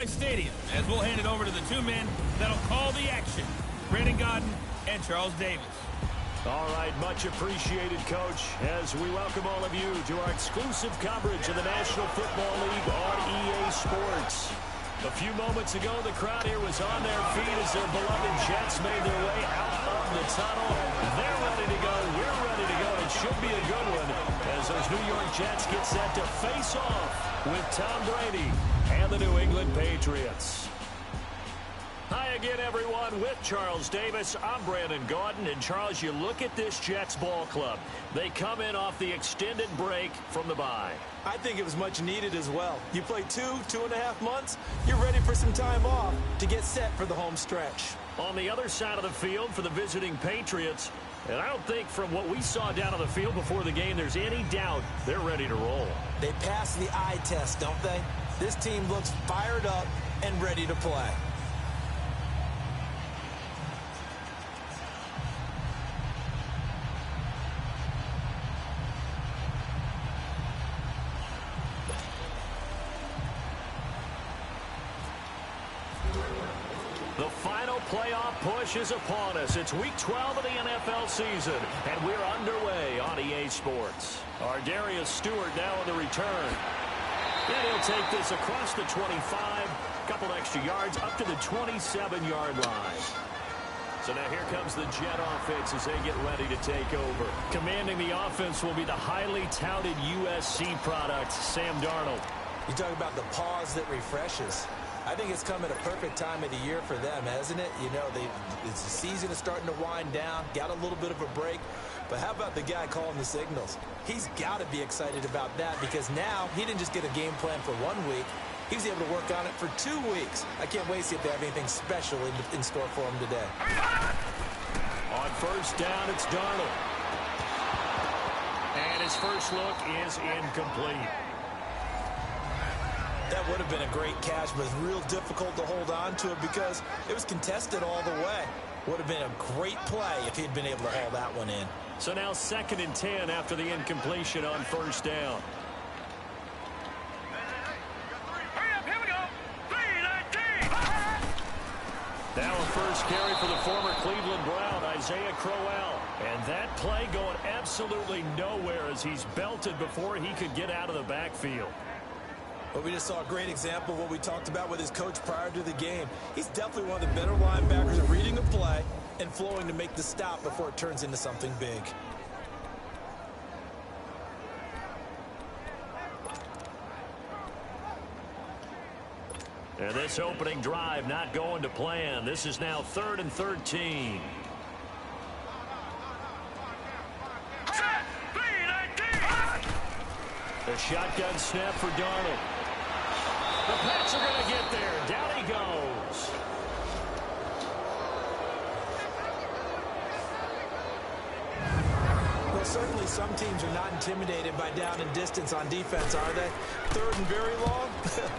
Stadium, as we'll hand it over to the two men that'll call the action, Brandon Gaudin and Charles Davis. All right, much appreciated, Coach, as we welcome all of you to our exclusive coverage of the National Football League on EA Sports. A few moments ago, the crowd here was on their feet as their beloved Jets made their way out of the tunnel. They're ready to go. We're ready to go. It should be a good one as those New York Jets get set to face off with Tom Brady and the New England Patriots. Hi again, everyone. With Charles Davis, I'm Brandon Gaudin. And, Charles, you look at this Jets ball club. They come in off the extended break from the bye. I think it was much needed as well. You play 2.5 months, you're ready for some time off to get set for the home stretch. On the other side of the field for the visiting Patriots, and I don't think from what we saw down on the field before the game there's any doubt they're ready to roll. They pass the eye test, don't they? This team looks fired up and ready to play. The final playoff push is upon us. It's Week 12 of the NFL season, and we're underway on EA Sports. Our Darius Stewart now on the return. And he'll take this across the 25, couple extra yards up to the 27-yard line. So now here comes the Jet offense as they get ready to take over. Commanding the offense will be the highly touted USC product, Sam Darnold. You talk about the pause that refreshes. I think it's come at a perfect time of the year for them, hasn't it? You know, it's the season is starting to wind down, got a little bit of a break. But how about the guy calling the signals? He's got to be excited about that because now he didn't just get a game plan for 1 week. He was able to work on it for 2 weeks. I can't wait to see if they have anything special in store for him today. On first down, it's Darnold. And his first look is incomplete. That would have been a great catch, but it's real difficult to hold on to it because it was contested all the way. Would have been a great play if he'd been able to haul that one in. So now 2nd and 10 after the incompletion on first down. Here we go. 3-19. Now a first carry for the former Cleveland Brown, Isaiah Crowell. And that play going absolutely nowhere as he's belted before he could get out of the backfield. But we just saw a great example of what we talked about with his coach prior to the game. He's definitely one of the better linebackers at reading the play and flowing to make the stop before it turns into something big. And this opening drive not going to plan. This is now 3rd and 13. The shotgun snap for Darnold. The Pats are going to get there. Down he goes. Well, certainly some teams are not intimidated by down and distance on defense, are they? 3rd and very long?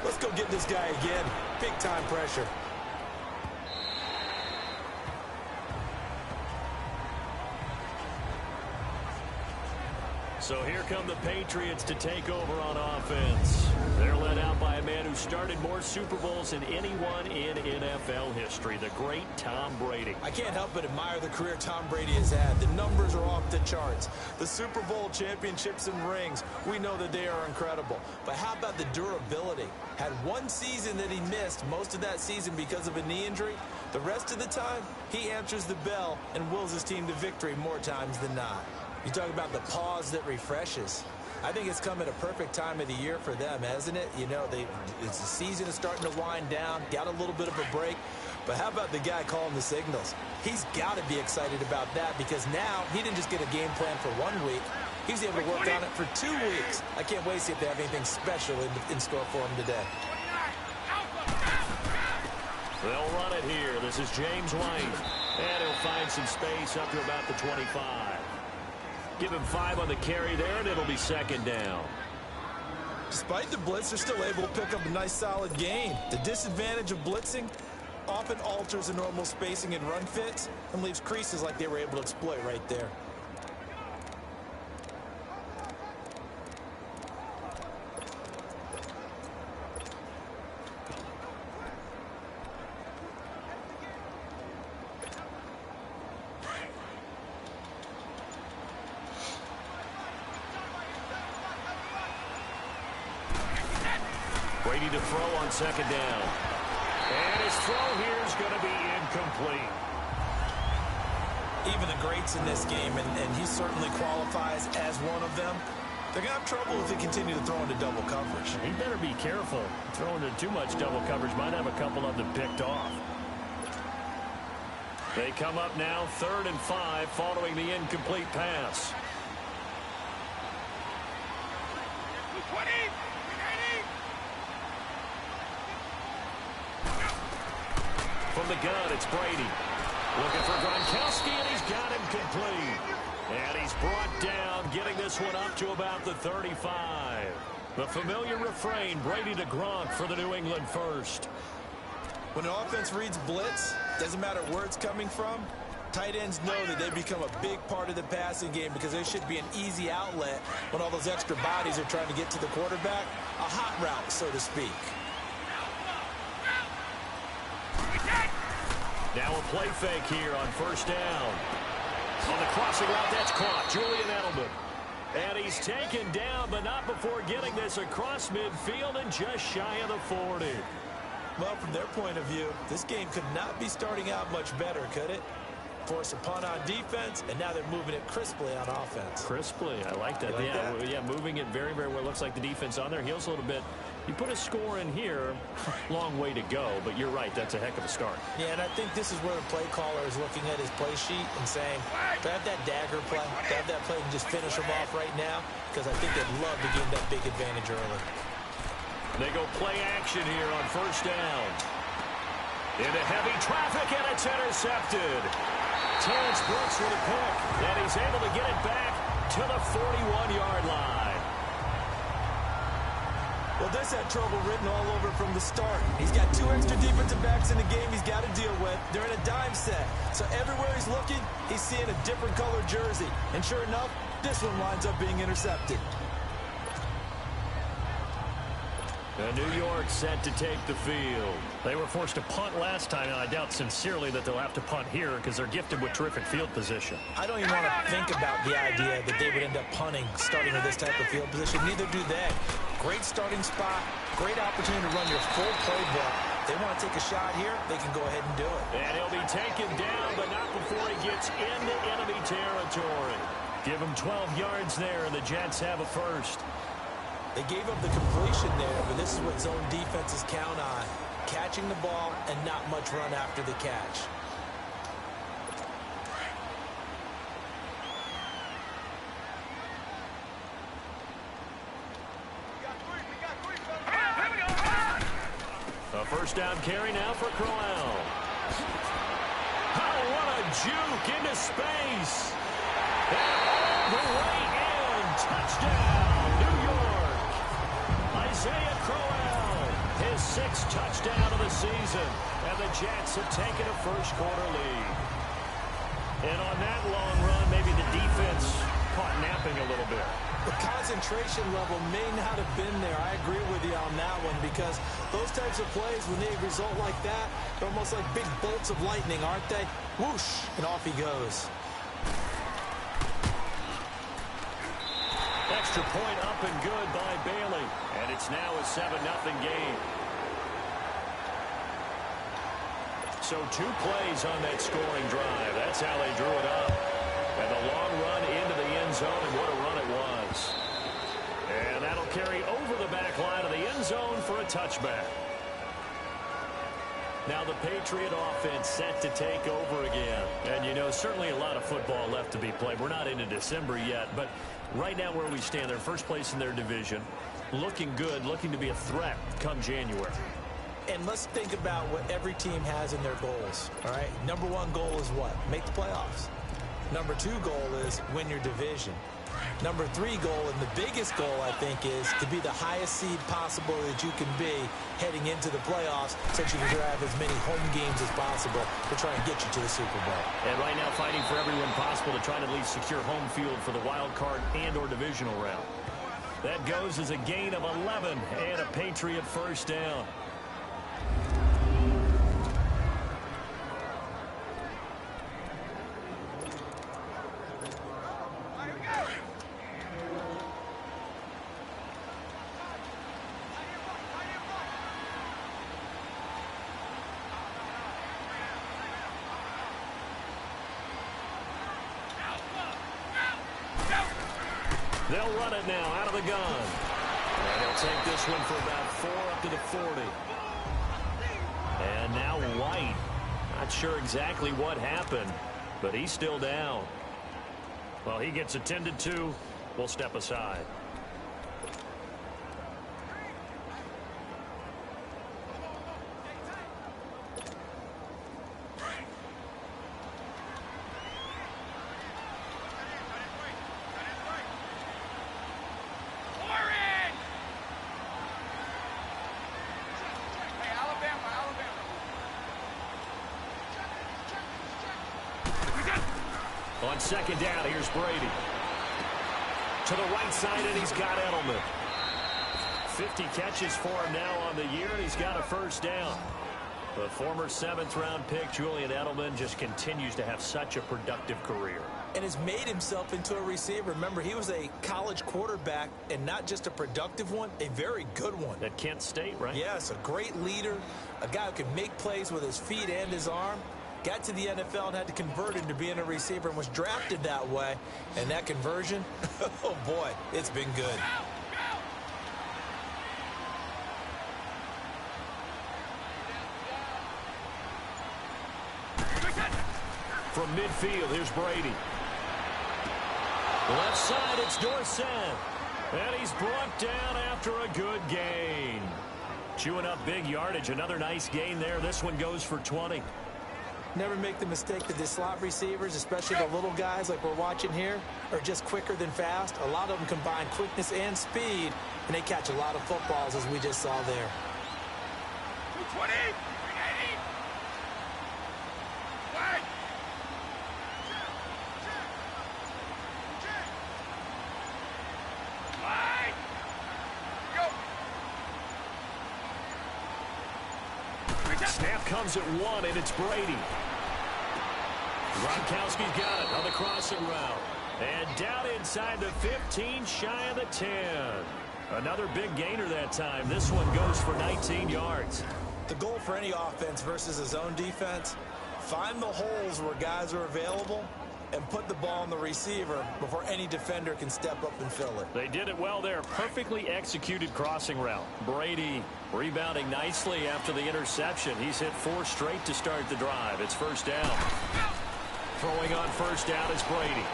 Let's go get this guy again. Big time pressure. So here come the Patriots to take over on offense. They're led out by a man who started more Super Bowls than anyone in NFL history, the great Tom Brady. I can't help but admire the career Tom Brady has had. The numbers are off the charts. The Super Bowl championships and rings, we know that they are incredible. But how about the durability? Had one season that he missed, most of that season because of a knee injury. The rest of the time, he answers the bell and wills his team to victory more times than not. You talk about the pause that refreshes. I think it's come at a perfect time of the year for them, hasn't it? You know, it's the season is starting to wind down, got a little bit of a break. But how about the guy calling the signals? He's got to be excited about that because now he didn't just get a game plan for 1 week. He was able to work on it for 2 weeks. I can't wait to see if they have anything special in store for him today. They'll run it here. This is James White. And he'll find some space up to about the 25. Give him 5 on the carry there, and it'll be 2nd down. Despite the blitz, they're still able to pick up a nice, solid gain. The disadvantage of blitzing often alters the normal spacing and run fits and leaves creases like they were able to exploit right there. Brady to throw on second down. And his throw here is going to be incomplete. Even the greats in this game, and he certainly qualifies as one of them, they're going to have trouble if they continue to throw into double coverage. He better be careful. Throwing into too much double coverage might have a couple of them picked off. They come up now 3rd and 5 following the incomplete pass. 20. From the gun, it's Brady. Looking for Gronkowski, and he's got him complete. And he's brought down, getting this one up to about the 35. The familiar refrain, Brady to Gronk for the New England first. When an offense reads blitz, doesn't matter where it's coming from, tight ends know that they become a big part of the passing game because there should be an easy outlet when all those extra bodies are trying to get to the quarterback. A hot route, so to speak. Now a play fake here on first down. On the crossing route, that's caught. Julian Edelman. And he's taken down, but not before getting this across midfield and just shy of the 40. Well, from their point of view, this game could not be starting out much better, could it? Force a punt on defense, and now they're moving it crisply on offense. Crisply, I like that. Like that? Yeah, moving it very, very well. Looks like the defense on their heels a little bit. You put a score in here, long way to go, but you're right, that's a heck of a start. Yeah, and I think this is where the play caller is looking at his play sheet and saying, do I have that dagger play? Do I have that play and just finish them off right now? Because I think they'd love to gain that big advantage early. They go play action here on first down. Into heavy traffic, and it's intercepted. Terrence Brooks with a pick, and he's able to get it back to the 41-yard line. Well, this had trouble written all over from the start. He's got 2 extra defensive backs in the game he's got to deal with. They're in a dime set. So everywhere he's looking, he's seeing a different color jersey. And sure enough, this one winds up being intercepted. And New York set to take the field. They were forced to punt last time, and I doubt sincerely that they'll have to punt here because they're gifted with terrific field position. I don't even want to think about the idea that they would end up punting starting with this type of field position. Neither do they. Great starting spot, great opportunity to run your full playbook. They want to take a shot here, they can go ahead and do it. And he'll be taken down, but not before he gets into enemy territory. Give him 12 yards there, and the Jets have a first. They gave up the completion there, but this is what zone defenses count on. Catching the ball and not much run after the catch. A first down carry now for Crowell. Oh, what a juke into space. And all the way in. Touchdown, New York. Isaiah Crowell, his 6th touchdown of the season. And the Jets have taken a first-quarter lead. And on that long run, maybe the defense caught napping a little bit. The concentration level may not have been there. I agree with you on that one because those types of plays, when they result like that, they're almost like big bolts of lightning, aren't they? Whoosh, and off he goes. Extra point up and good by Bailey. And it's now a 7-0 game. So 2 plays on that scoring drive. That's how they drew it up. And the long run into the end zone, and what a run it was. And that'll carry over the back line of the end zone for a touchback. Now the Patriot offense set to take over again. And, you know, certainly a lot of football left to be played. We're not into December yet, but right now where we stand, they're first place in their division. Looking good, looking to be a threat come January. And let's think about what every team has in their goals, all right? Number 1 goal is what? Make the playoffs. Number 2 goal is win your division. Number 3 goal, and the biggest goal, I think, is to be the highest seed possible that you can be heading into the playoffs so that you can have as many home games as possible to try and get you to the Super Bowl. And right now fighting for every win possible to try to at least secure home field for the wild card and or divisional round. That goes as a gain of 11 and a Patriot first down. They'll run it now out of the gun. And he'll take this one for about 4 up to the 40. And now White. Not sure exactly what happened, but he's still down. Well, he gets attended to. We'll step aside. On second down, here's Brady. To the right side, and he's got Edelman. 50 catches for him now on the year, and he's got a first down. The former 7th-round pick, Julian Edelman, just continues to have such a productive career. And has made himself into a receiver. Remember, he was a college quarterback, and not just a productive one, a very good one. At Kent State, right? Yes, a great leader, a guy who can make plays with his feet and his arm. Got to the NFL and had to convert into being a receiver and was drafted that way. And that conversion, oh boy, it's been good. From midfield, here's Brady. Left side, it's Dorsett. And he's brought down after a good gain. Chewing up big yardage. Another nice gain there. This one goes for 20. Never make the mistake that the slot receivers, especially the little guys like we're watching here, are just quicker than fast. A lot of them combine quickness and speed, and they catch a lot of footballs, as we just saw there. 220. 380. Wide. Wide. Go. Snap comes at 1, and it's Brady. Gronkowski's got it on the crossing route. And down inside the 15, shy of the 10. Another big gainer that time. This one goes for 19 yards. The goal for any offense versus a zone defense, find the holes where guys are available and put the ball on the receiver before any defender can step up and fill it. They did it well there. Perfectly executed crossing route. Brady rebounding nicely after the interception. He's hit 4 straight to start the drive. It's first down. Throwing on first down is Brady.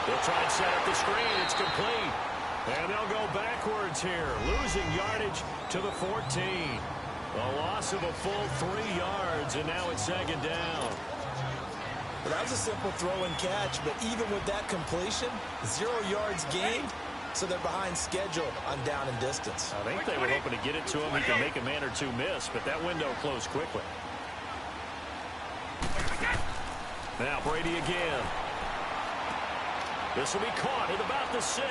They'll try and set up the screen. It's complete. And they'll go backwards here. Losing yardage to the 14. A loss of a full 3 yards, and now it's second down. Well, that was a simple throw and catch, but even with that completion, 0 yards gained, so they're behind schedule on down and distance. I think they were hoping to get it to him. He could make a man or two miss, but that window closed quickly. Now Brady again. This will be caught at about the 6.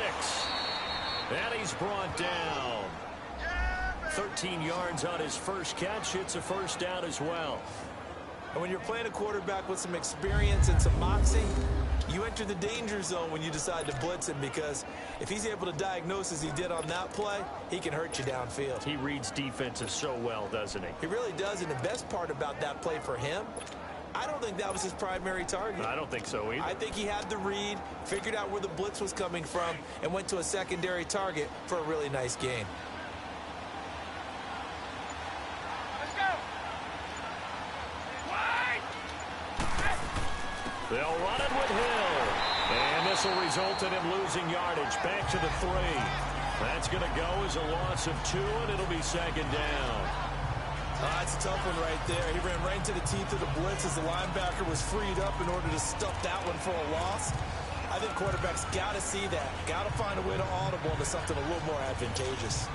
And he's brought down. 13 yards on his first catch. It's a first down as well. And when you're playing a quarterback with some experience and some moxie, you enter the danger zone when you decide to blitz him, because if he's able to diagnose as he did on that play, he can hurt you downfield. He reads defenses so well, doesn't he? He really does, and the best part about that play for him, I don't think that was his primary target. I don't think so either. I think he had the read, figured out where the blitz was coming from, and went to a secondary target for a really nice gain. Let's go. Wide. They'll run it with Hill. And this will result in him losing yardage back to the 3. That's going to go as a loss of 2, and it'll be second down. That's a tough one right there. He ran right into the teeth of the blitz as the linebacker was freed up in order to stuff that one for a loss. I think quarterbacks got to see that. Got to find a way to audible into something a little more advantageous.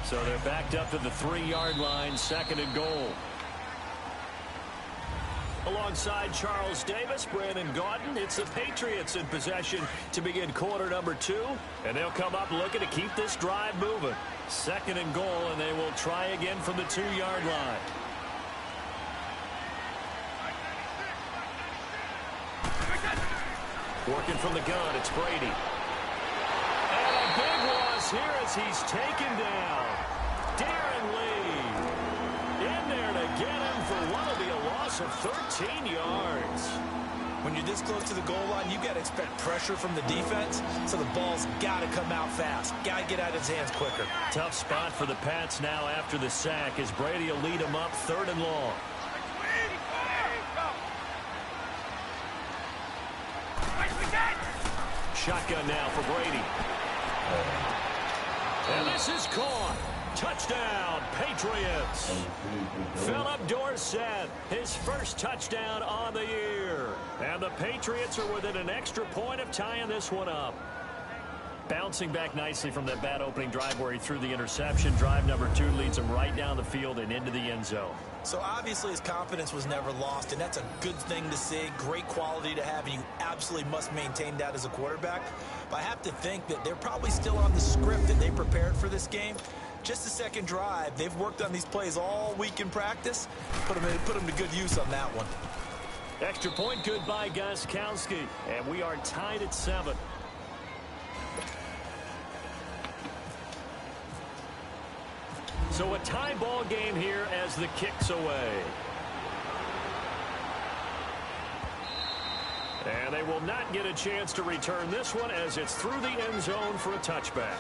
So they're backed up to the 3-yard line, second and goal. Alongside Charles Davis, Brandon Gaudin, it's the Patriots in possession to begin quarter number 2. And they'll come up looking to keep this drive moving. Second and goal, and they will try again from the 2-yard line. Working from the gun, it's Brady. And a big loss here as he's taken down. Darren Lee in there to get him for what will be a loss of 13 yards. When you're this close to the goal line, you got to expect pressure from the defense, so the ball's got to come out fast. Got to get out of his hands quicker. Tough spot for the Pats now after the sack as Brady will lead him up 3rd and long. Shotgun now for Brady. And this is caught. Touchdown, Patriots. Philip Dorsett, his first touchdown on the year. And the Patriots are within an extra point of tying this one up. Bouncing back nicely from that bad opening drive where he threw the interception. Drive number 2 leads him right down the field and into the end zone. So obviously his confidence was never lost, and that's a good thing to see. Great quality to have, and you absolutely must maintain that as a quarterback. But I have to think that they're probably still on the script that they prepared for this game. Just the second drive. They've worked on these plays all week in practice. Put them to good use on that one. Extra point good by Gostkowski, and we are tied at 7. So a tie ball game here as the kick's away. And they will not get a chance to return this one as it's through the end zone for a touchback.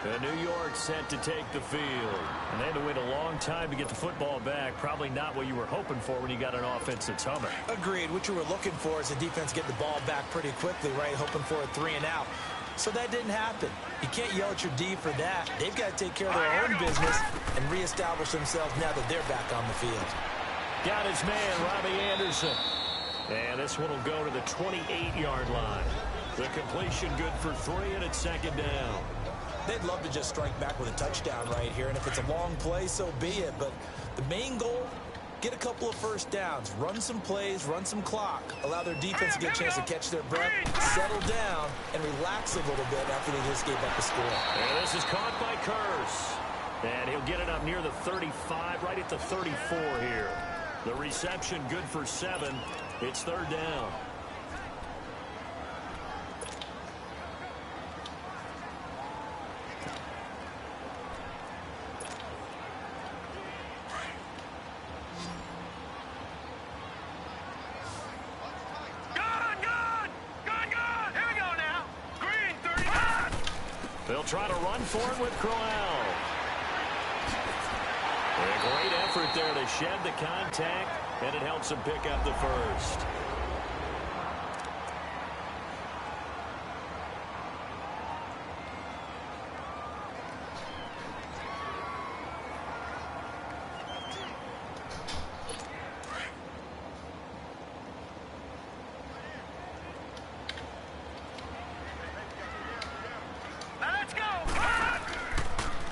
And New York set to take the field. And they had to wait a long time to get the football back. Probably not what you were hoping for when you got an offense that's humming. Agreed. What you were looking for is the defense get the ball back pretty quickly, right? Hoping for a 3 and out. So that didn't happen. You can't yell at your D for that. They've got to take care of their own business and reestablish themselves now that they're back on the field. Got his man, Robbie Anderson. And this one will go to the 28-yard line. The completion good for 3, and it's 2nd down. They'd love to just strike back with a touchdown right here, and if it's a long play, so be it. But the main goal, get a couple of first downs, run some plays, run some clock, allow their defense to get a chance to catch their breath, settle down, and relax a little bit after they just gave up the score. And this is caught by Curse. And he'll get it up near the 35, right at the 34 here. The reception good for 7. It's 3rd down. They'll try to run for it with Crowell. A great effort there to shed the contact, and it helps him pick up the first.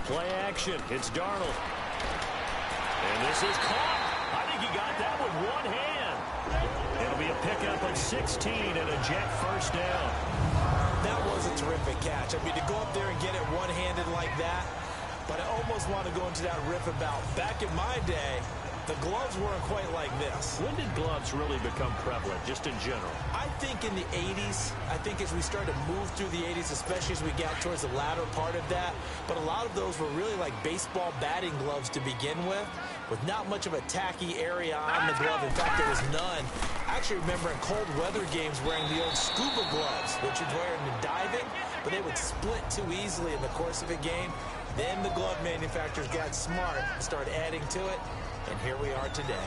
Play action. It's Darnold. And this is caught. I think he got that with one hand. It'll be a pickup of 16 and a Jet first down. That was a terrific catch. I mean, to go up there and get it one-handed like that, but I almost want to go into that riff about back in my day, the gloves weren't quite like this. When did gloves really become prevalent, just in general? I think in the 80s. I think as we started to move through the 80s, especially as we got towards the latter part of that. But a lot of those were really like baseball batting gloves to begin with not much of a tacky area on the glove. In fact, there was none. I actually remember in cold weather games wearing the old scuba gloves, which you'd wear in the diving, but they would split too easily in the course of a game. Then the glove manufacturers got smart and started adding to it. And here we are today.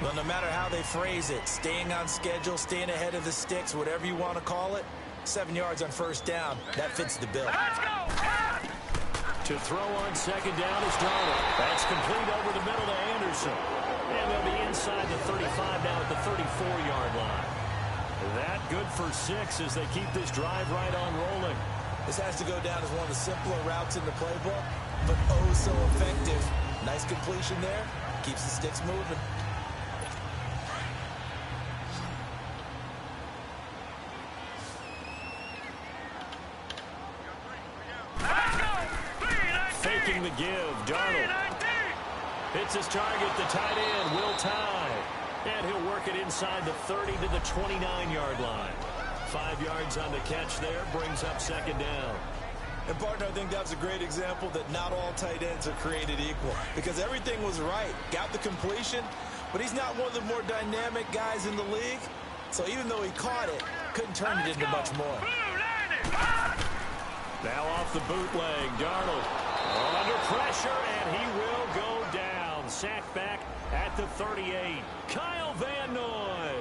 Well, no matter how they phrase it, staying on schedule, staying ahead of the sticks, whatever you want to call it, 7 yards on first down, that fits the bill. Let's go! To throw on second down is Darnold. That's complete over the middle to Anderson. And they'll be inside the 35 now at the 34-yard line. That good for 6 as they keep this drive right on rolling. This has to go down as one of the simpler routes in the playbook, but oh so effective. Nice completion there. Keeps the sticks moving. Faking the give. Darnold hits his target, the tight end, Will Tye. And he'll work it inside the 30 to the 29-yard line. 5 yards on the catch there, brings up second down. And, partner, I think that's a great example that not all tight ends are created equal. Because everything was right. Got the completion, but he's not one of the more dynamic guys in the league. So even though he caught it, couldn't turn it into much more. Now off the bootleg, Darnold under pressure, and he will go down. Sacked back at the 38. Kyle Van Noy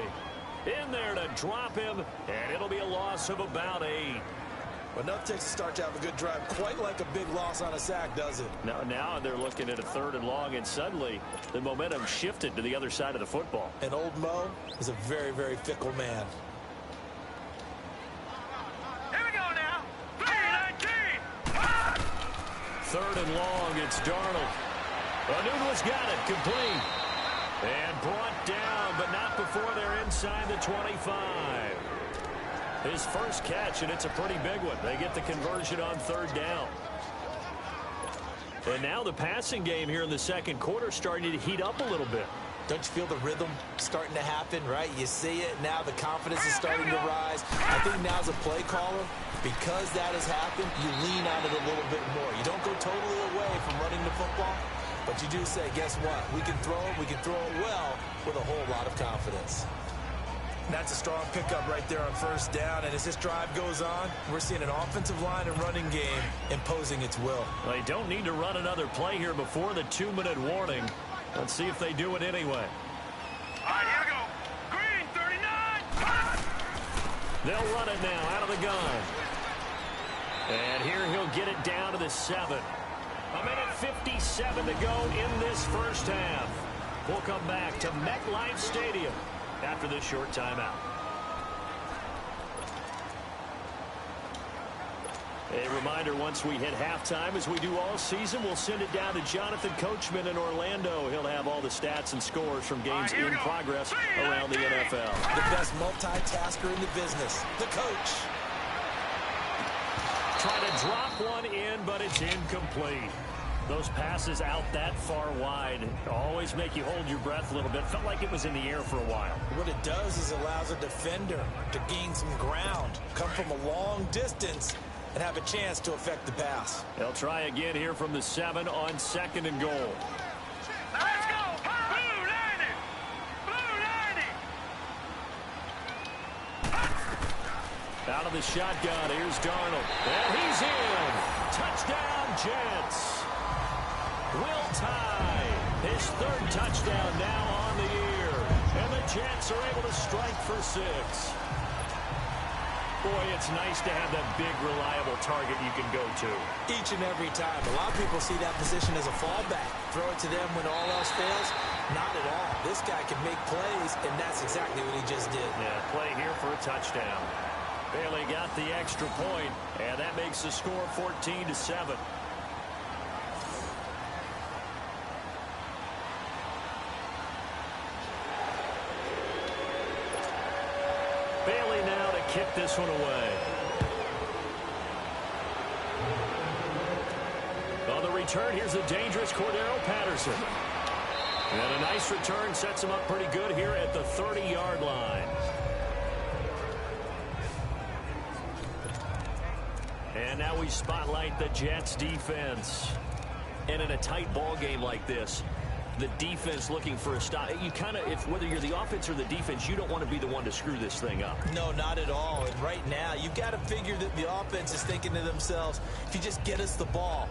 in there to drop him, and it'll be a loss of about 8. But enough takes to start to have a good drive. Quite like a big loss on a sack, does it? Now they're looking at a 3rd and long, and suddenly the momentum shifted to the other side of the football. And old Mo is a very, very fickle man. Here we go now. 3-19. 3rd and long, it's Darnold. Anunu's got it, complete. And brought down, but not before they're inside the 25. His first catch, and it's a pretty big one. They get the conversion on 3rd down. And now the passing game here in the second quarter starting to heat up a little bit. Don't you feel the rhythm starting to happen, right? You see it, now the confidence is starting to rise. I think now as a play caller, because that has happened, you lean on it a little bit more. You don't go totally away from running the football, but you do say, guess what? We can throw it well with a whole lot of confidence. That's a strong pickup right there on 1st down, and as this drive goes on, we're seeing an offensive line and running game imposing its will. They don't need to run another play here before the 2-minute warning. Let's see if they do it anyway. All right, here we go. Green, 39. They'll run it now out of the gun. And here he'll get it down to the 7. 1:57 to go in this first half. We'll come back to MetLife Stadium after this short timeout. A reminder, once we hit halftime, as we do all season, we'll send it down to Jonathan Coachman in Orlando. He'll have all the stats and scores from games in progress around the NFL. The best multitasker in the business, the coach. Trying to drop one in, but it's incomplete. Those passes out that far wide always make you hold your breath a little bit. Felt like it was in the air for a while. What it does is allows a defender to gain some ground, come from a long distance, and have a chance to affect the pass. They'll try again here from the 7 on 2nd and goal. Let's go. Blue 90. Blue 90. Out of the shotgun, here's Darnold. And he's in. Touchdown, Jets. Will tie his 3rd touchdown now on the year. And the Jets are able to strike for 6. Boy, it's nice to have that big, reliable target you can go to. Each and every time. A lot of people see that position as a fallback. Throw it to them when all else fails. Not at all. This guy can make plays, and that's exactly what he just did. Yeah, play here for a touchdown. Bailey got the extra point, and that makes the score 14-7. Bailey now to kick this one away. On the return, here's the dangerous Cordero Patterson. And a nice return sets him up pretty good here at the 30-yard line. And now we spotlight the Jets defense. And in a tight ball game like this, the defense looking for a stop. You kind of, whether you're the offense or the defense, you don't want to be the one to screw this thing up. No, not at all. And right now, you've got to figure that the offense is thinking to themselves, if you just get us the ball,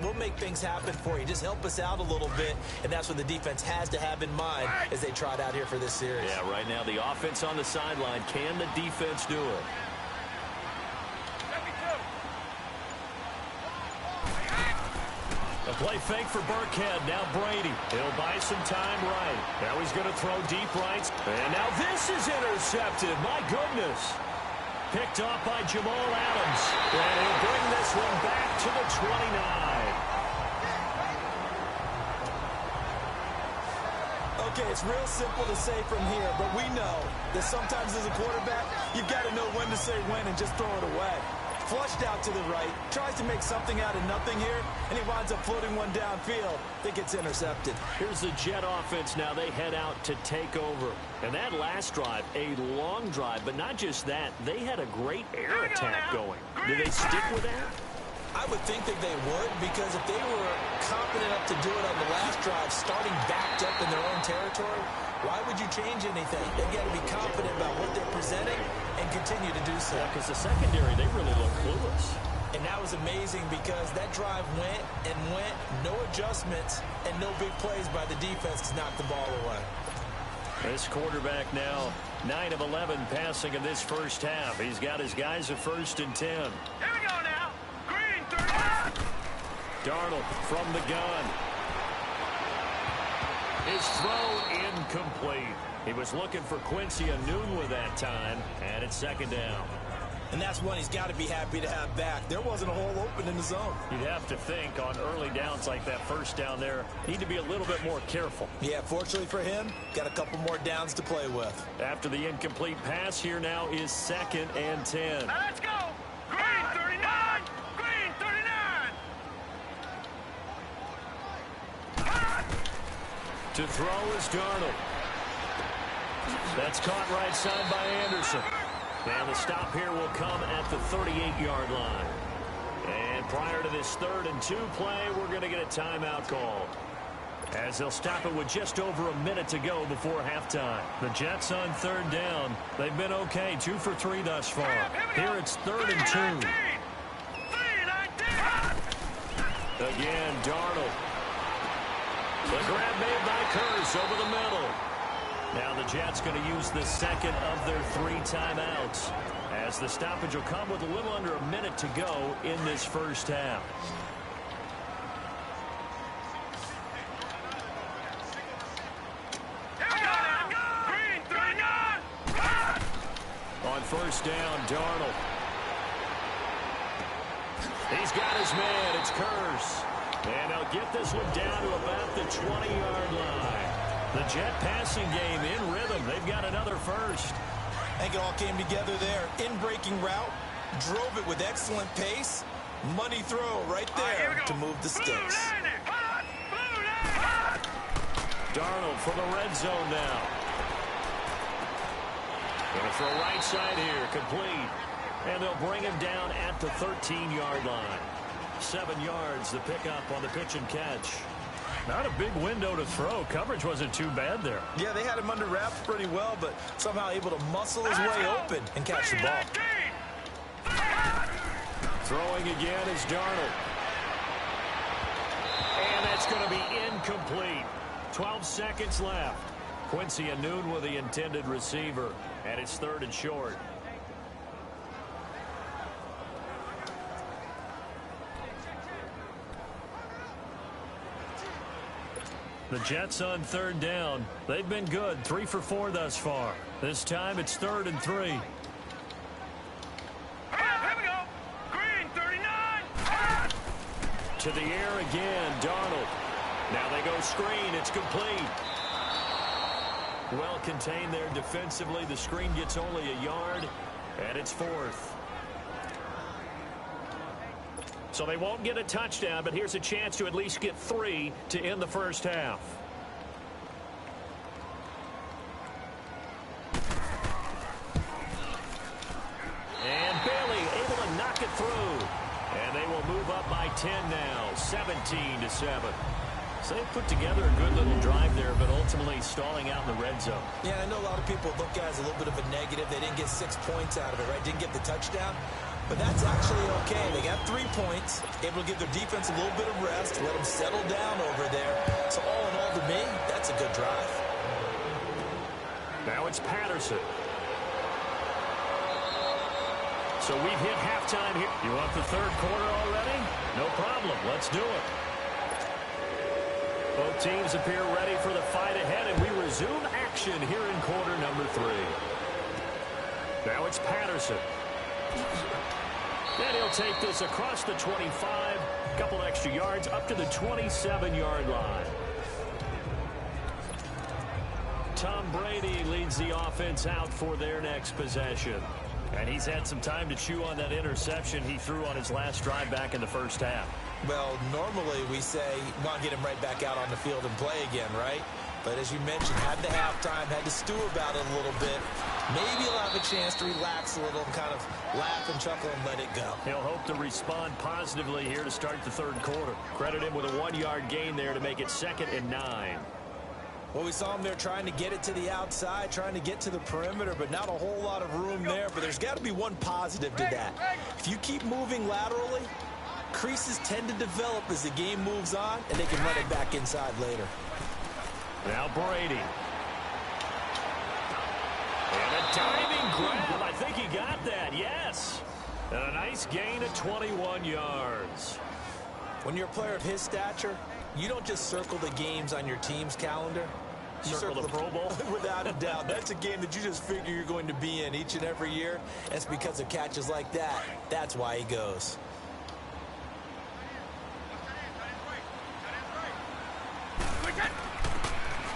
we'll make things happen for you. Just help us out a little bit. And that's what the defense has to have in mind as they trot out here for this series. Yeah, right now, the offense on the sideline. Can the defense do it? A play fake for Burkhead. Now Brady. He'll buy some time right. Now he's going to throw deep right. And now this is intercepted. My goodness. Picked off by Jamal Adams. And he'll bring this one back to the 29. Okay, it's real simple to say from here, but we know that sometimes as a quarterback, you've got to know when to say when and just throw it away. Flushed out to the right. Tries to make something out of nothing here, and he winds up floating one downfield that gets intercepted. Here's the Jet offense now. They head out to take over. And that last drive, a long drive, but not just that. They had a great air attack going. Do they stick with that? I would think that they would, because if they were confident enough to do it on the last drive, starting backed up in their own territory, why would you change anything? They got to be confident about what they're presenting and continue to do so. Yeah, because the secondary, they really look clueless. And that was amazing because that drive went and went, no adjustments, and no big plays by the defense to knock the ball away. This quarterback now, 9 of 11 passing in this first half. He's got his guys at 1st and 10. Here we go now. Green, 39. Darnold from the gun. His throw incomplete. He was looking for Quincy Enunwa that time, and it's 2nd down. And that's one he's got to be happy to have back. There wasn't a hole open in the zone. You'd have to think on early downs like that 1st down there, need to be a little bit more careful. Yeah, fortunately for him, got a couple more downs to play with. After the incomplete pass, here now is 2nd and 10. Now let's go. Green, 39. Green, 39. To throw is Darnold. That's caught right side by Anderson. And the stop here will come at the 38-yard line. And prior to this 3rd and 2 play, we're going to get a timeout call, as they'll stop it with just over a minute to go before halftime. The Jets on 3rd down. They've been okay, 2 for 3 thus far. Here it's 3rd and 2. Again, Darnold. The grab made by Curse over the middle. Now the Jets going to use the 2nd of their 3 timeouts, as the stoppage will come with a little under a minute to go in this first half. Green, 39. On 1st down, Darnold. He's got his man. It's Curse. And they'll get this one down to about the 20-yard line. The Jet passing game in rhythm. They've got another first. I think it all came together there. In-breaking route, drove it with excellent pace. Money throw right there to move the sticks. Darnold from the red zone now. Going to throw right side here, complete. And they'll bring him down at the 13-yard line. 7 yards, the pickup on the pitch and catch. Not a big window to throw. Coverage wasn't too bad there. Yeah, they had him under wraps pretty well, but somehow able to muscle his way open and catch the ball. Throwing again is Darnold. And that's going to be incomplete. 12 seconds left. Quincy Enunwa, the intended receiver, and it's 3rd and short. The Jets on 3rd down. They've been good, 3 for 4 thus far. This time it's 3rd and 3. Here we go. Green, 39. To the air again, Darnold. Now they go screen. It's complete. Well contained there defensively. The screen gets only a yard, and it's 4th. So they won't get a touchdown, but here's a chance to at least get 3 to end the first half. And Bailey able to knock it through. And they will move up by 10 now, 17-7. So they put together a good little drive there, but ultimately stalling out in the red zone. Yeah, I know a lot of people look at it as a little bit of a negative. They didn't get 6 points out of it, right? Didn't get the touchdown. But that's actually okay. They got 3 points, able to give their defense a little bit of rest, let them settle down over there. So all in all, to me, that's a good drive. Now it's Patterson. So we've hit halftime here. You want the 3rd quarter already? No problem. Let's do it. Both teams appear ready for the fight ahead, and we resume action here in quarter number 3. Now it's Patterson. And he'll take this across the 25, a couple extra yards, up to the 27-yard line. Tom Brady leads the offense out for their next possession. And he's had some time to chew on that interception he threw on his last drive back in the first half. Well, normally we say, want to get him right back out on the field and play again, right? But as you mentioned, had the halftime, had to stew about it a little bit. Maybe he'll have a chance to relax a little and kind of laugh and chuckle and let it go. He'll hope to respond positively here to start the third quarter. Credit him with a 1-yard gain there to make it 2nd and 9. Well, we saw him there trying to get it to the outside, trying to get to the perimeter, but not a whole lot of room there. But there's got to be one positive to that. If you keep moving laterally, creases tend to develop as the game moves on, and they can run it back inside later. Now Brady. And a diving grab. I think he got that, yes. And a nice gain of 21 yards. When you're a player of his stature, you don't just circle the games on your team's calendar. You circle the Pro Bowl? Without a doubt. That's a game that you just figure you're going to be in each and every year. It's because of catches like that. That's why he goes.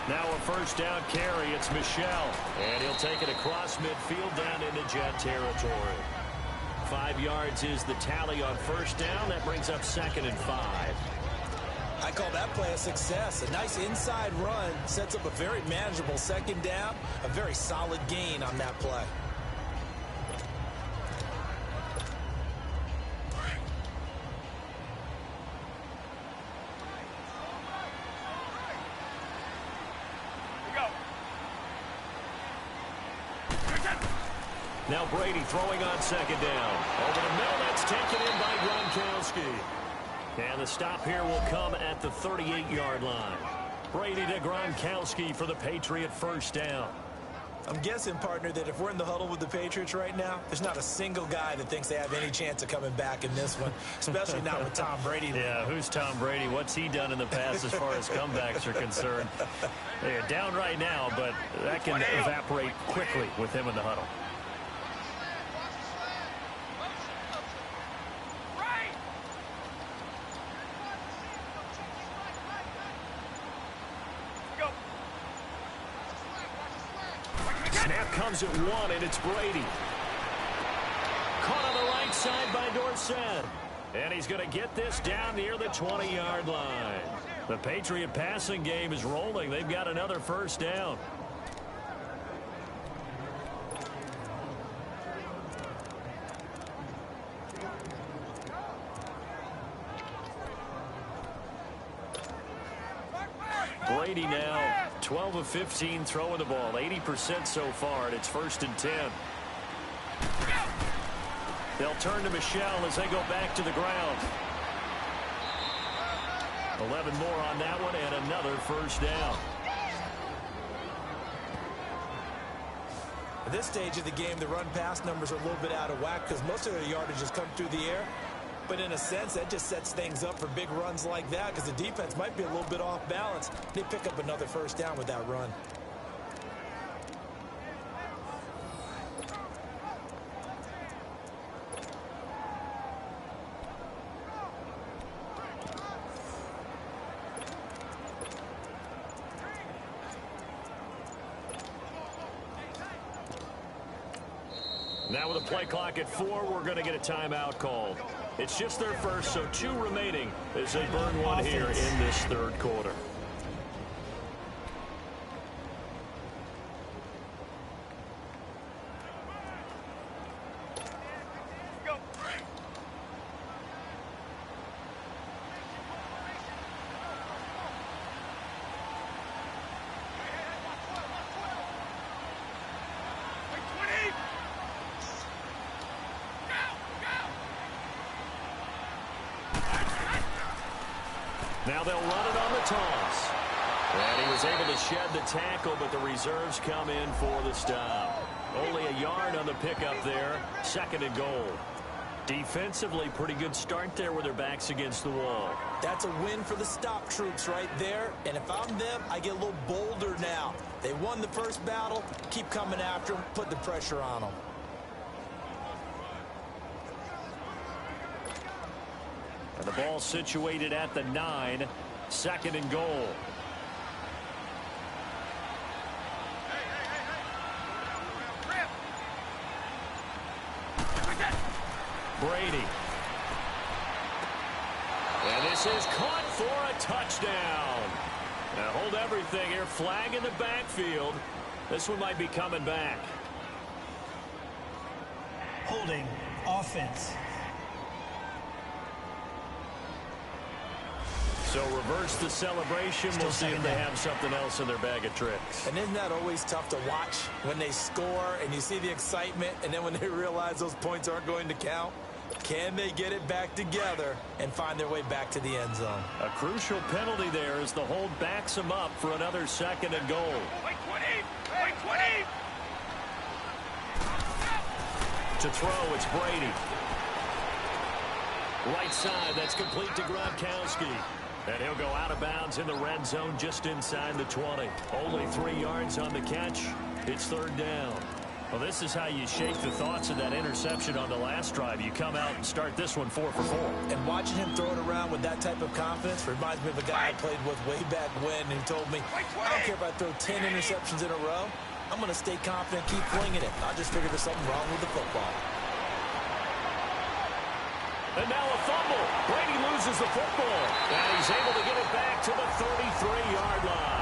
Now a first down carry. It's Michel. And he'll take it across midfield down into Jet territory. 5 yards is the tally on first down. That brings up 2nd and 5. I call that play a success. A nice inside run sets up a very manageable 2nd down. A very solid gain on that play. Now Brady throwing on 2nd down. Over the middle, that's taken in by Gronkowski. And the stop here will come at the 38-yard line. Brady to Gronkowski for the Patriot first down. I'm guessing, partner, that if we're in the huddle with the Patriots right now, there's not a single guy that thinks they have any chance of coming back in this one, especially not with Tom Brady. Yeah, who's Tom Brady? What's he done in the past as far as comebacks are concerned? They're down right now, but that can evaporate quickly with him in the huddle. Comes at 1, and it's Brady. Caught on the right side by Dorsett. And he's going to get this down near the 20-yard line. The Patriot passing game is rolling. They've got another first down. Brady now 12 of 15 throwing the ball, 80% so far, and it's 1st and 10. They'll turn to Michel as they go back to the ground. 11 more on that one, and another first down. At this stage of the game, the run-pass numbers are a little bit out of whack because most of their yardage has come through the air. But in a sense, that just sets things up for big runs like that because the defense might be a little bit off balance. They pick up another first down with that run. Now with a play clock at 4, we're going to get a timeout called. It's just their first, so 2 remaining as they burn one here in this third quarter. Now they'll run it on the toss. And he was able to shed the tackle, but the reserves come in for the stop. Only a yard on the pickup there. 2nd and goal. Defensively, pretty good start there with their backs against the wall. That's a win for the stop troops right there. And if I'm them, I get a little bolder now. They won the first battle. Keep coming after them. Put the pressure on them. And the ball situated at the 9. 2nd and goal. Brady. And this is caught for a touchdown. Now hold everything here. Flag in the backfield. This one might be coming back. Holding offense. So reverse the celebration. We'll see if they have something else in their bag of tricks. And isn't that always tough to watch when they score and you see the excitement, and then when they realize those points aren't going to count? Can they get it back together and find their way back to the end zone? A crucial penalty there as the hold backs them up for another 2nd and goal. Wait 20! Wait 20! To throw, it's Brady. Right side, that's complete to Gronkowski. And he'll go out of bounds in the red zone just inside the 20. Only 3 yards on the catch. It's 3rd down. Well, this is how you shake the thoughts of that interception on the last drive. You come out and start this one 4 for 4. And watching him throw it around with that type of confidence reminds me of a guy I played with way back when who told me, I don't care if I throw 10 interceptions in a row. I'm going to stay confident, keep flinging it. I just figured there's something wrong with the football. And now a fumble. Brady loses the football. And he's able to get it back to the 33-yard line.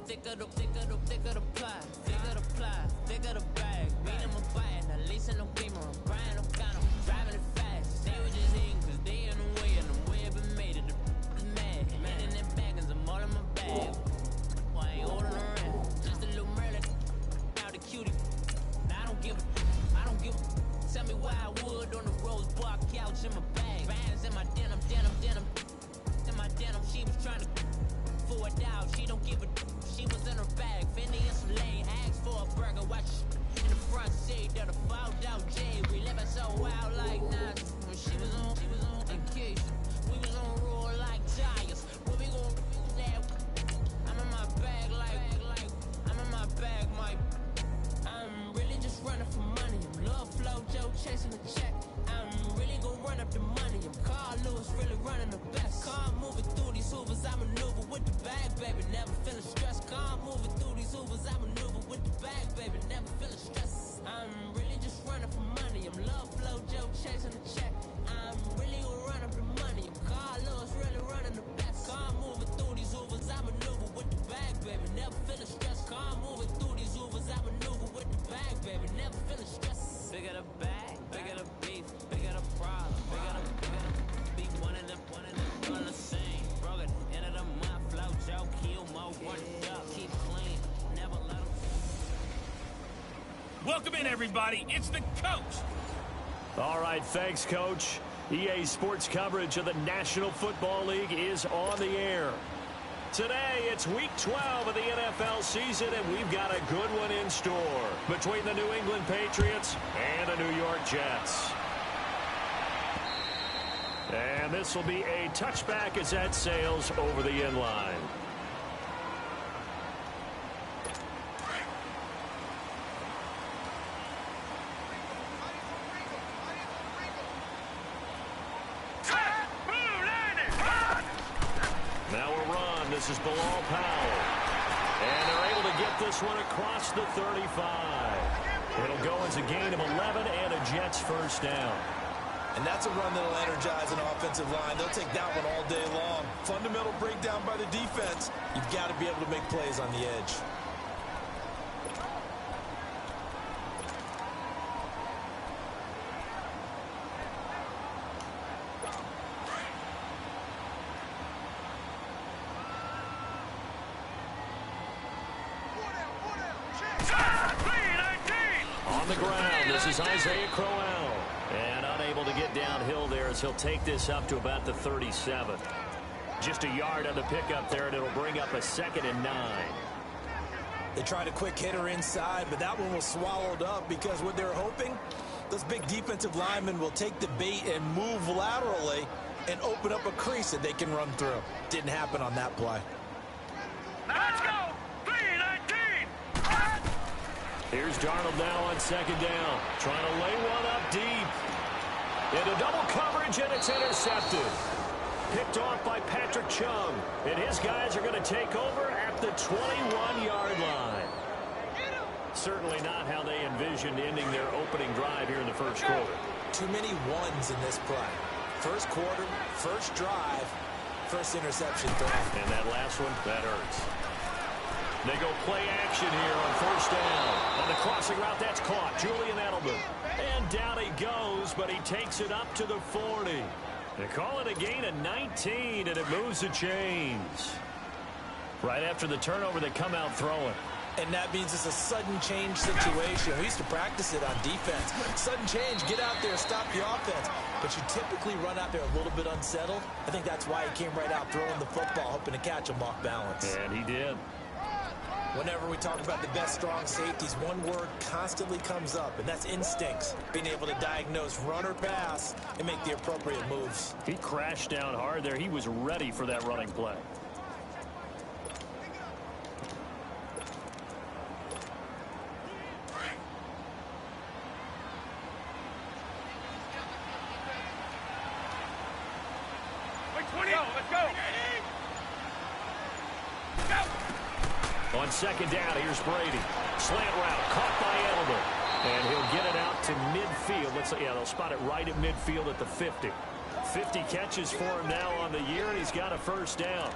Thicker the plot, thicker the plot, thicker the bag. Beat them a bite, now leasing no beamer. I'm Brian O'Connell, driving it fast. They were just eating cause they in the way, and the way I've been made it. The is mad, man in them baggins, I'm all in my bag. Boy, I ain't holding around, just a little Merlin. Now the cutie, now I don't give a. Tell me why I would on the rose bar couch in my bag. Bands in my denim. In my denim, she was trying to for it out, she don't give a. She was in her bag, Fendi and some lane. Asked for a burger, watch in the front seat. That a fouled out J. We living so wild like Nas. When she was on vacation, we was on roll like tires. Where we gon' that? I'm in my bag like I'm in my bag, Mike. I'm really just running for money. I'm love flow, Joe chasing the check. I'm really gon' run up the money. I'm Carl Lewis, really running the best. Car moving through these hoovers, I maneuver with the bag, baby. Never feeling stressed. Car moving through these hoovers, I maneuver with the bag, baby. Never feeling stressed. I'm really just running for money. I'm love flow, Joe chasing the check. I'm really gon' run up the money. I'm Carl Lewis, really running the best. Car moving through these hoovers, I maneuver with the bag, baby. Never feeling stressed. Car moving through these hoovers, I maneuver with the bag, baby. Never feeling stressed. Bigger the bag, bigger the beef, bigger the problem, bigger the be one of them, all the same. Broke it, end of the month, flow, Joe, kill, mo, work it up, keep clean, never let them. Welcome in, everybody. It's the coach. All right, thanks, Coach. EA Sports coverage of the National Football League is on the air. Today, it's Week 12 of the NFL season, and we've got a good one in store between the New England Patriots and the New York Jets. And this will be a touchback as that sails over the end line. Now a run. This is Bilal Powell. And they're able to get this one across the 35. It'll go as a gain of 11 and a Jets first down. And that's a run that'll energize an offensive line. They'll take that one all day long. Fundamental breakdown by the defense. You've got to be able to make plays on the edge. On the ground, this is Isaiah Crowell. And unable to get downhill there as he'll take this up to about the 37. Just a yard on the pickup there, and it'll bring up a 2nd and 9. They tried a quick hitter inside, but that one was swallowed up because what they're hoping, those big defensive linemen will take the bait and move laterally and open up a crease that they can run through. Didn't happen on that play. Let's go! 3-19! Here's Darnold now on 2nd down. Trying to lay one up deep. Into double coverage, and it's intercepted. Picked off by Patrick Chung. And his guys are going to take over at the 21-yard line. Certainly not how they envisioned ending their opening drive here in the first quarter. Too many ones in this play. First quarter, first drive, first interception throw. And that last one, that hurts. They go play action here on 1st down. On the crossing route, that's caught. Julian Edelman. And down he goes, but he takes it up to the 40. They call it a gain of 19, and it moves the chains. Right after the turnover, they come out throwing. And that means it's a sudden change situation. We used to practice it on defense. Sudden change, get out there, stop the offense. But you typically run out there a little bit unsettled. I think that's why he came right out throwing the football, hoping to catch him off balance. And he did. Whenever we talk about the best strong safeties, one word constantly comes up, and that's instincts. Being able to diagnose run or pass and make the appropriate moves. He crashed down hard there. He was ready for that running play. Let's go! On 2nd down, here's Brady. Slant route, caught by Edelman. And he'll get it out to midfield. They'll spot it right at midfield at the 50. 50 catches for him now on the year, and he's got a 1st down.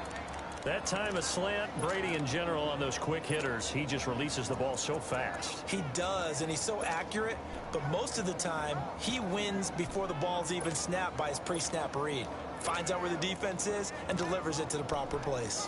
That time a slant, Brady in general on those quick hitters, he just releases the ball so fast. He does, and he's so accurate, but most of the time, he wins before the ball's even snapped by his pre-snap read. Finds out where the defense is and delivers it to the proper place.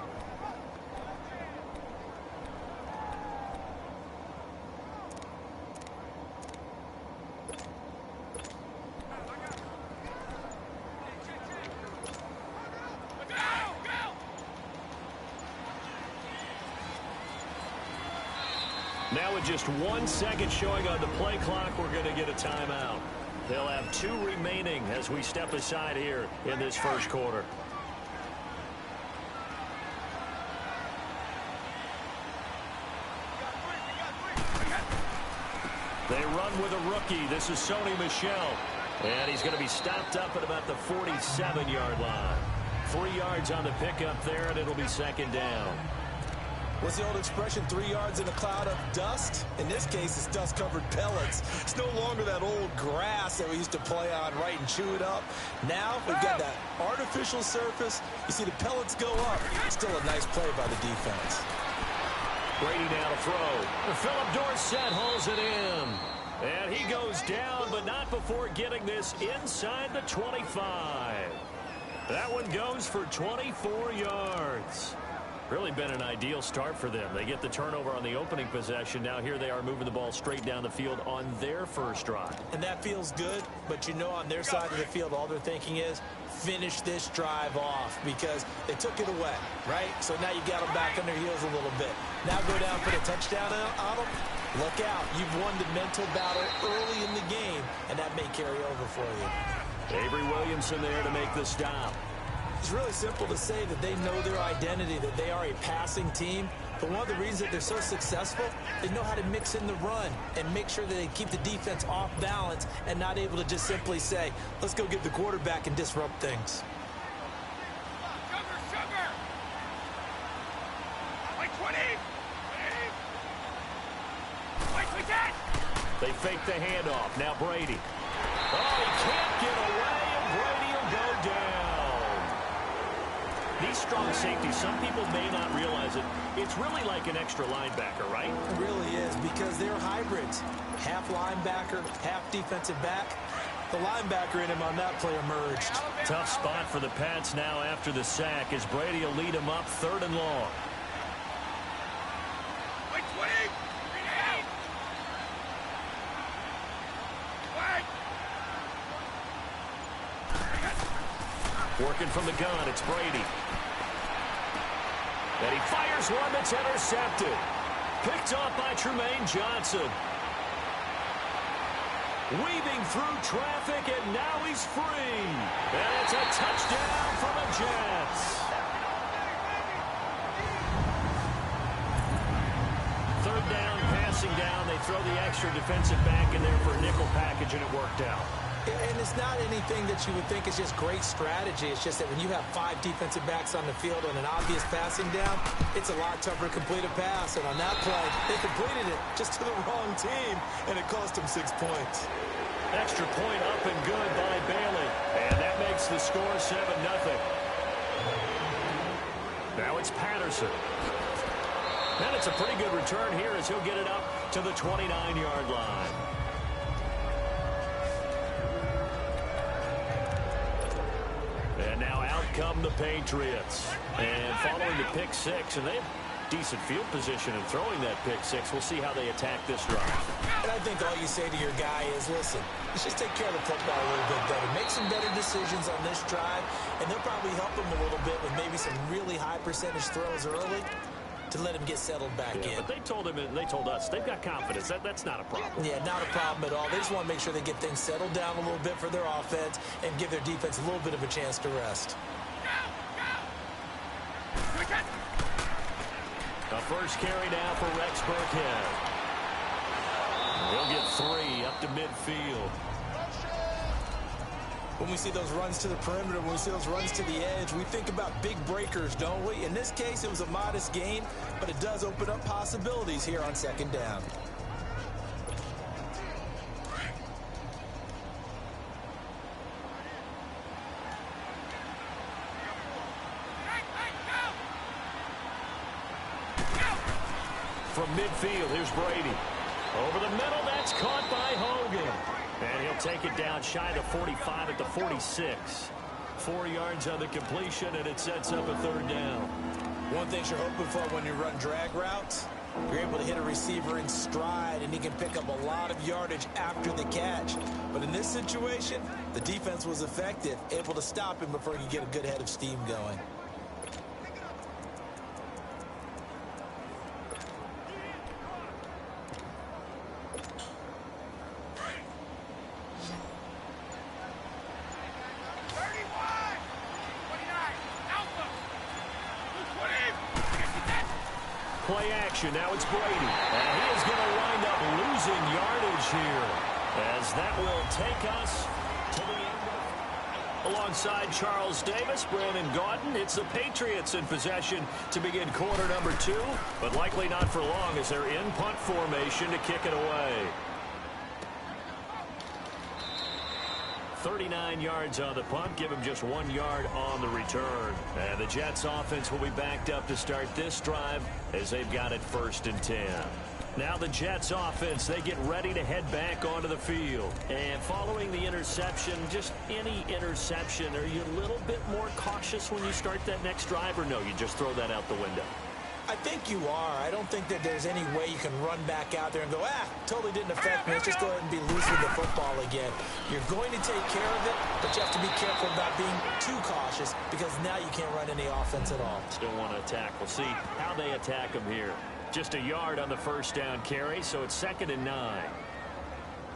Now with just 1 second showing on the play clock, we're going to get a timeout. They'll have 2 remaining as we step aside here in this first quarter. They run with a rookie. This is Sony Michel. And he's going to be stopped up at about the 47-yard line. 3 yards on the pickup there, and it'll be 2nd down. What's the old expression, 3 yards in a cloud of dust? In this case, it's dust-covered pellets. It's no longer that old grass that we used to play on, right, and chew it up. Now, we've got that artificial surface. You see the pellets go up. Still a nice play by the defense. Brady now to throw. Philip Dorsett holds it in. And he goes down, but not before getting this inside the 25. That one goes for 24 yards. Really been an ideal start for them. They get the turnover on the opening possession. Now here they are moving the ball straight down the field on their first drive. And that feels good, but you know on their side of the field, all they're thinking is finish this drive off because they took it away, right? So now you got them back on their heels a little bit. Now go down for the touchdown on them. Look out. You've won the mental battle early in the game, and that may carry over for you. Avery Williamson there to make the stop. It's really simple to say that they know their identity, that they are a passing team. But one of the reasons that they're so successful, they know how to mix in the run and make sure that they keep the defense off balance and not able to just simply say, let's go get the quarterback and disrupt things. Sugar! Like 20! Like that! They fake the handoff. Now Brady. Oh, he can't get away, and Brady will go down. These strong safeties, some people may not realize it. It's really like an extra linebacker, right? It really is because they're hybrids. Half linebacker, half defensive back. The linebacker in him on that play emerged. Tough spot for the Pats now after the sack as Brady will lead him up 3rd and long. Like 20! Working from the gun, it's Brady. And he fires one that's intercepted. Picked off by Tremaine Johnson. Weaving through traffic, and now he's free. And it's a touchdown for the Jets. Third down, passing down. They throw the extra defensive back in there for a nickel package, and it worked out. And it's not anything that you would think is just great strategy. It's just that when you have 5 defensive backs on the field on an obvious passing down, it's a lot tougher to complete a pass. And on that play, they completed it just to the wrong team, and it cost them 6 points. Extra point up and good by Bailey. And that makes the score 7-0. Now it's Patterson. And it's a pretty good return here as he'll get it up to the 29-yard line. And now out come the Patriots. And following the pick six, and they have decent field position in throwing that pick six. We'll see how they attack this drive. And I think all you say to your guy is, listen, let's just take care of the football a little bit better. Make some better decisions on this drive, and they'll probably help him a little bit with maybe some really high percentage throws early to let him get settled back in. But they told him, and they told us, they've got confidence. That's not a problem. Yeah, not a problem at all. They just want to make sure they get things settled down a little bit for their offense and give their defense a little bit of a chance to rest. The first carry now for Rex Burkhead. He'll get 3 up to midfield. When we see those runs to the perimeter, when we see those runs to the edge, we think about big breakers, don't we? In this case, it was a modest gain, but it does open up possibilities here on second down. From midfield, here's Brady. Over the middle, that's caught by Hogan. And he'll take it down shy of the 45 at the 46. 4 yards on the completion, and it sets up a third down. One thing you're hoping for when you run drag routes, you're able to hit a receiver in stride, and he can pick up a lot of yardage after the catch. But in this situation, the defense was effective, able to stop him before he could get a good head of steam going. Play action. Now it's Brady. And he is going to wind up losing yardage here, as that will take us to the end. Alongside Charles Davis, Brandon Gaudin, it's the Patriots in possession to begin quarter number 2, but likely not for long as they're in punt formation to kick it away. 39 yards on the punt, give him just 1 yard on the return. And the Jets offense will be backed up to start this drive as they've got it 1st and 10. Now the Jets offense, they get ready to head back onto the field. And following the interception, just any interception, are you a little bit more cautious when you start that next drive, or no, you just throw that out the window? I think you are. I don't think that there's any way you can run back out there and go, totally didn't affect me. Let's just go ahead and be loose with the football again. You're going to take care of it, but you have to be careful about being too cautious because now you can't run any offense at all. Still want to attack. We'll see how they attack him here. Just a yard on the first down carry, so it's 2nd and 9.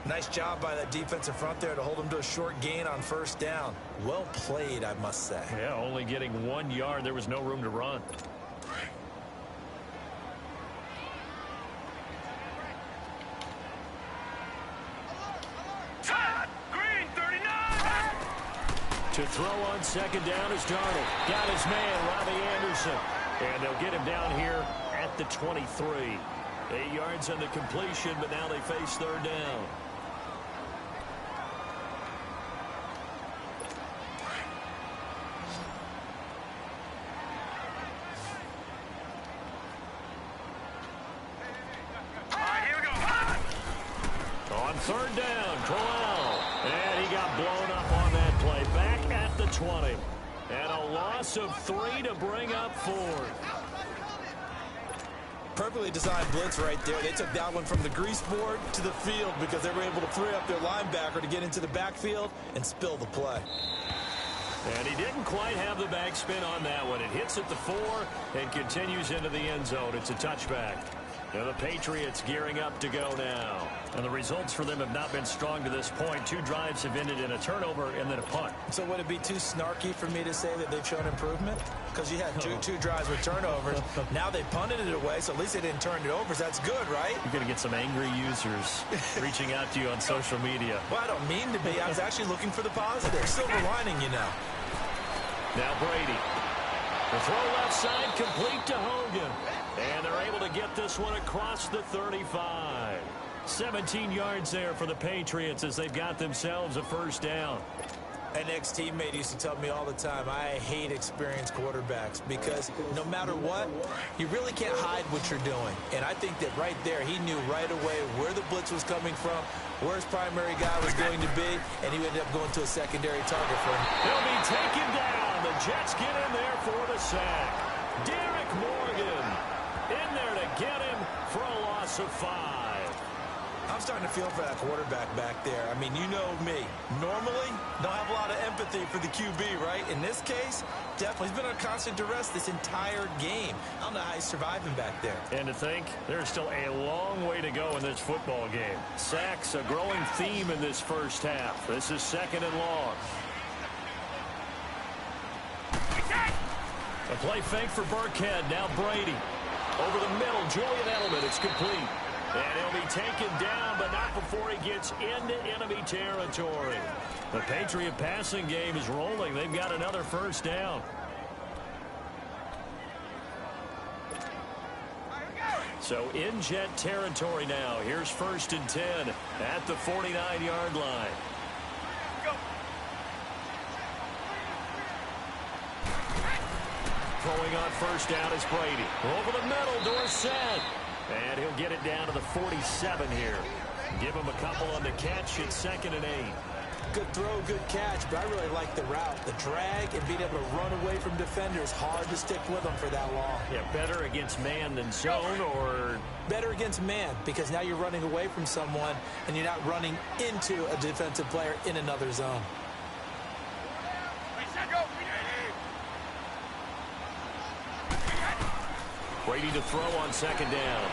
Nice job by that defensive front there to hold him to a short gain on first down. Well played, I must say. Yeah, only getting 1 yard. There was no room to run. To throw on 2nd down is Darnold. Got his man, Robbie Anderson. And they'll get him down here at the 23. 8 yards on the completion, but now they face 3rd down. Here we go. On 3rd down, Corral. And he got blown up on that play. Back at the 20. And a loss of 3 to bring up 4th. Perfectly designed blitz right there. They took that one from the grease board to the field because they were able to free up their linebacker to get into the backfield and spill the play. And he didn't quite have the backspin on that one. It hits at the 4 and continues into the end zone. It's a touchback. Now the Patriots gearing up to go now. And the results for them have not been strong to this point. 2 drives have ended in a turnover and then a punt. So would it be too snarky for me to say that they've shown improvement? Because you had two drives with turnovers. Now they punted it away, so at least they didn't turn it over. So that's good, right? You're going to get some angry users reaching out to you on social media. Well, I don't mean to be. I was actually looking for the positive. Silver lining, you know. Now Brady. The throw left side complete to Hogan. And they're able to get this one across the 35. 17 yards there for the Patriots as they've got themselves a first down. An ex-teammate used to tell me all the time, I hate experienced quarterbacks because no matter what, you really can't hide what you're doing. And I think that right there, he knew right away where the blitz was coming from, where his primary guy was going to be, and he ended up going to a secondary target for him. He'll be taken down. The Jets get in there for the sack. Derek Morgan in there to get him for a loss of 5. I'm starting to feel for that quarterback back there. I mean, you know me. Normally, don't have a lot of empathy for the QB, right? In this case, definitely. He's been on constant duress this entire game. I don't know how he's surviving back there. And to think, there's still a long way to go in this football game. Sacks, a growing theme in this first half. This is 2nd and long. A play fake for Burkhead. Now Brady. Over the middle, Julian Edelman. It's complete. And he'll be taken down, but not before he gets into enemy territory. The Patriot passing game is rolling. They've got another first down. So in Jet territory now. Here's 1st and 10 at the 49-yard line. Throwing on first down is Brady. Over the middle, Dorsett. And he'll get it down to the 47 here. Give him a couple on the catch. It's 2nd and 8. Good throw, good catch, but I really like the route. The drag and being able to run away from defenders. Hard to stick with them for that long. Yeah, better against man than zone, or? Better against man, because now you're running away from someone and you're not running into a defensive player in another zone. Brady to throw on 2nd down.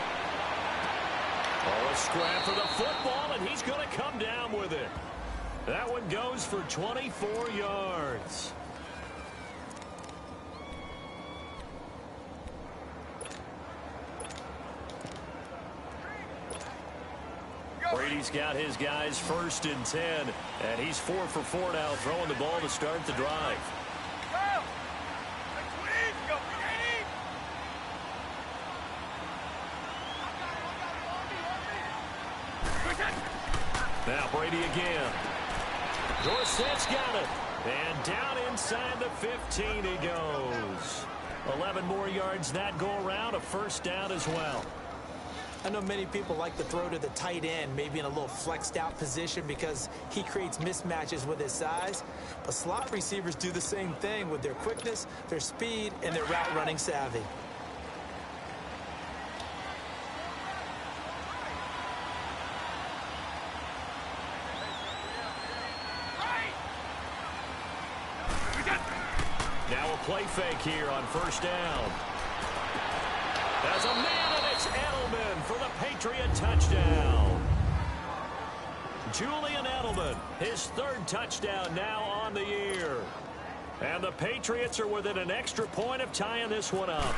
Oh, a scrap for the football, and he's going to come down with it. That one goes for 24 yards. Brady's got his guys 1st and 10, and he's 4 for 4 now, throwing the ball to start the drive. Now Brady again. Dorsett's got it. And down inside the 15 he goes. 11 more yards that go around. A first down as well. I know many people like to throw to the tight end, maybe in a little flexed out position because he creates mismatches with his size. But slot receivers do the same thing with their quickness, their speed, and their route running savvy. Now a play fake here on first down. There's a man, and it's Edelman for the Patriot touchdown. Julian Edelman, his 3rd touchdown now on the year. And the Patriots are within an extra point of tying this one up.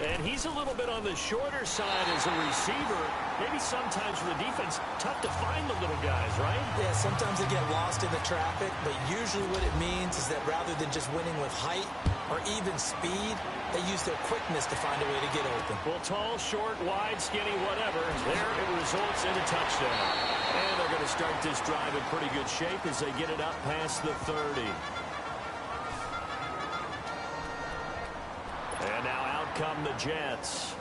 And he's a little bit on the shorter side as a receiver. Maybe sometimes for the defense, tough to find the little guys, right? Yeah, sometimes they get lost in the traffic, but usually what it means is that rather than just winning with height or even speed, they use their quickness to find a way to get open. Well, tall, short, wide, skinny, whatever, there it results in a touchdown. And they're going to start this drive in pretty good shape as they get it up past the 30. And now out come the Jets.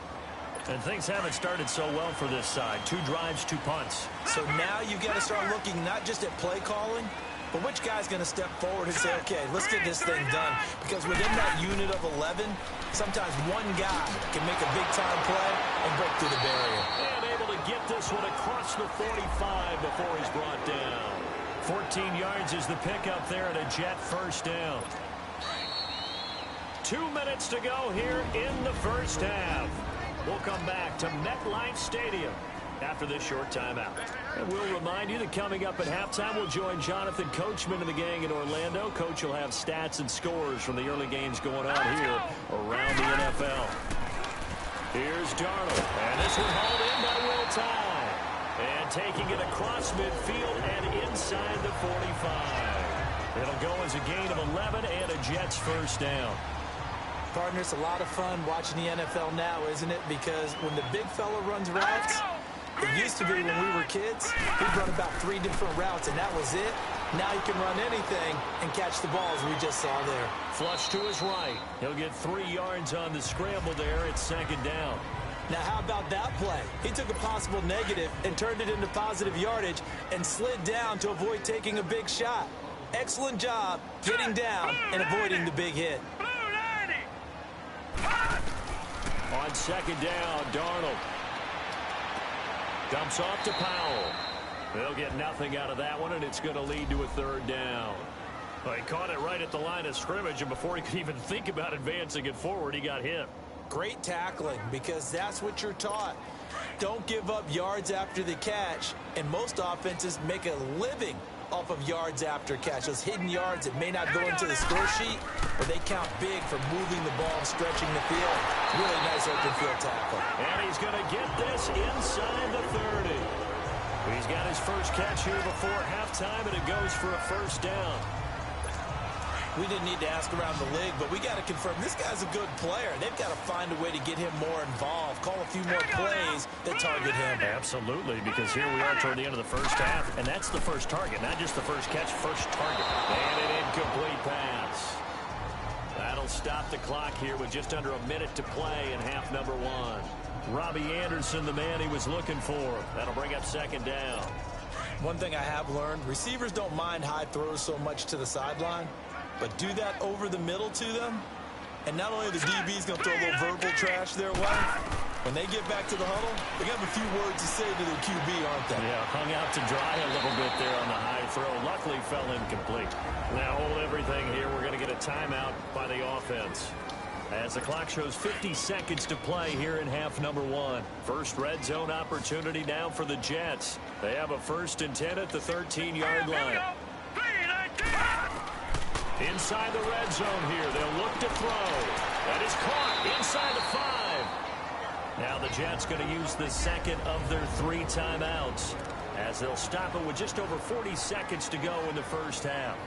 And things haven't started so well for this side. 2 drives, 2 punts. So now you've got to start looking not just at play calling, but which guy's going to step forward and say, okay, let's get this thing done. Because within that unit of 11, sometimes one guy can make a big-time play and break through the barrier. And able to get this one across the 45 before he's brought down. 14 yards is the pickup there at a Jet first down. 2 minutes to go here in the first half. We'll come back to MetLife Stadium after this short timeout. And we'll remind you that coming up at halftime, we'll join Jonathan Coachman and the gang in Orlando. Coach will have stats and scores from the early games going on here around the NFL. Here's Darnold. And this one hauled in by Will Tye. And taking it across midfield and inside the 45. It'll go as a gain of 11 and a Jets first down. Partner, it's a lot of fun watching the NFL now, isn't it? Because when the big fella runs routes, it used to be when we were kids, he'd run about 3 different routes, and that was it. Now he can run anything and catch the ball, as we just saw there. Flush to his right. He'll get 3 yards on the scramble there. It's second down. Now, how about that play? He took a possible negative and turned it into positive yardage and slid down to avoid taking a big shot. Excellent job getting down and avoiding the big hit. On second down, Darnold dumps off to Powell. They'll get nothing out of that one, and it's going to lead to a third down. Well, he caught it right at the line of scrimmage, and before he could even think about advancing it forward, he got hit. Great tackling, because that's what you're taught. Don't give up yards after the catch, and most offenses make a living off of yards after catch. Those hidden yards that may not go into the score sheet, but they count big for moving the ball and stretching the field. Really nice open field tackle. And he's going to get this inside the 30. He's got his first catch here before halftime, and it goes for a first down. We didn't need to ask around the league, but we got to confirm this guy's a good player. They've got to find a way to get him more involved, call a few more plays that target him. Absolutely, because here we are toward the end of the first half, and that's the first target, not just the first catch, first target. And an incomplete pass. That'll stop the clock here with just under a minute to play in half number 1. Robbie Anderson, the man he was looking for. That'll bring up second down. One thing I have learned, receivers don't mind high throws so much to the sideline, but do that over the middle to them, and not only the DB's going to throw a little verbal trash their way, when they get back to the huddle, they have a few words to say to their QB, aren't they? Yeah, hung out to dry a little bit there on the high throw. Luckily fell incomplete. Now hold everything here. We're going to get a timeout by the offense. As the clock shows 50 seconds to play here in half number 1. First red zone opportunity now for the Jets. They have a 1st and 10 at the 13-yard line. Inside the red zone here. They'll look to throw. That is caught inside the 5. Now the Jets going to use the second of their 3 timeouts as they'll stop it with just over 40 seconds to go in the first half.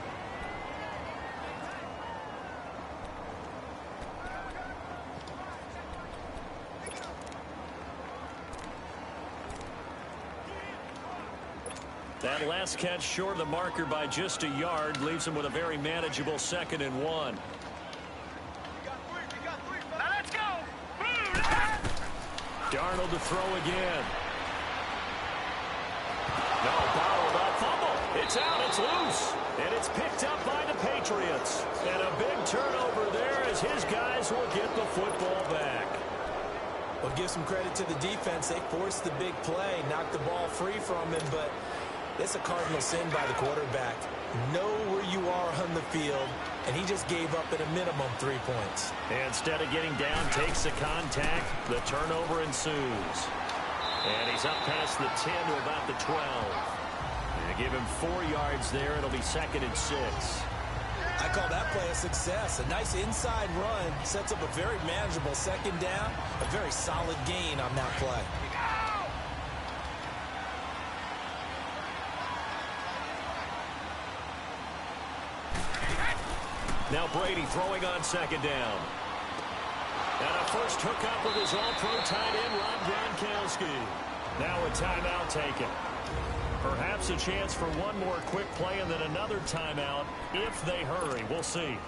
That last catch short of the marker by just a yard leaves him with a very manageable 2nd and 1. Let's go. Darnold to throw again. No, bottled up fumble. It's out. It's loose. And it's picked up by the Patriots. And a big turnover there as his guys will get the football back. Well, give some credit to the defense. They forced the big play, knocked the ball free from him, but it's a cardinal sin by the quarterback. Know where you are on the field, and he just gave up at a minimum 3 points. Instead of getting down, takes the contact. The turnover ensues. And he's up past the 10 to about the 12. And give him 4 yards there. It'll be 2nd and 6. I call that play a success. A nice inside run sets up a very manageable 2nd down. A very solid gain on that play. Now Brady throwing on 2nd down. And a first hookup with his all-pro tight end, Rob Gronkowski. Now a timeout taken. Perhaps a chance for one more quick play and then another timeout if they hurry. We'll see.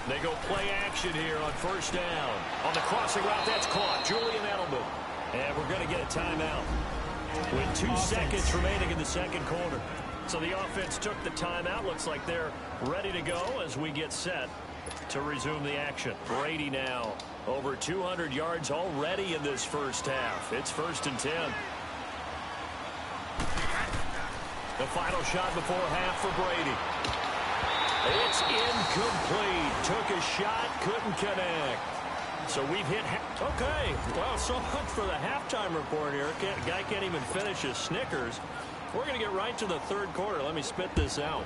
They go play action here on 1st down. On the crossing route, that's caught. Julian Edelman. And we're going to get a timeout with 2 seconds remaining in the 2nd quarter. So the offense took the timeout. Looks like they're ready to go as we get set to resume the action. Brady now over 200 yards already in this first half. It's 1st and 10. The final shot before half for Brady. It's incomplete. Took a shot, couldn't connect. So we've hit okay. Well, so much for the halftime report here. Guy can't even finish his Snickers. We're going to get right to the third quarter. Let me spit this out.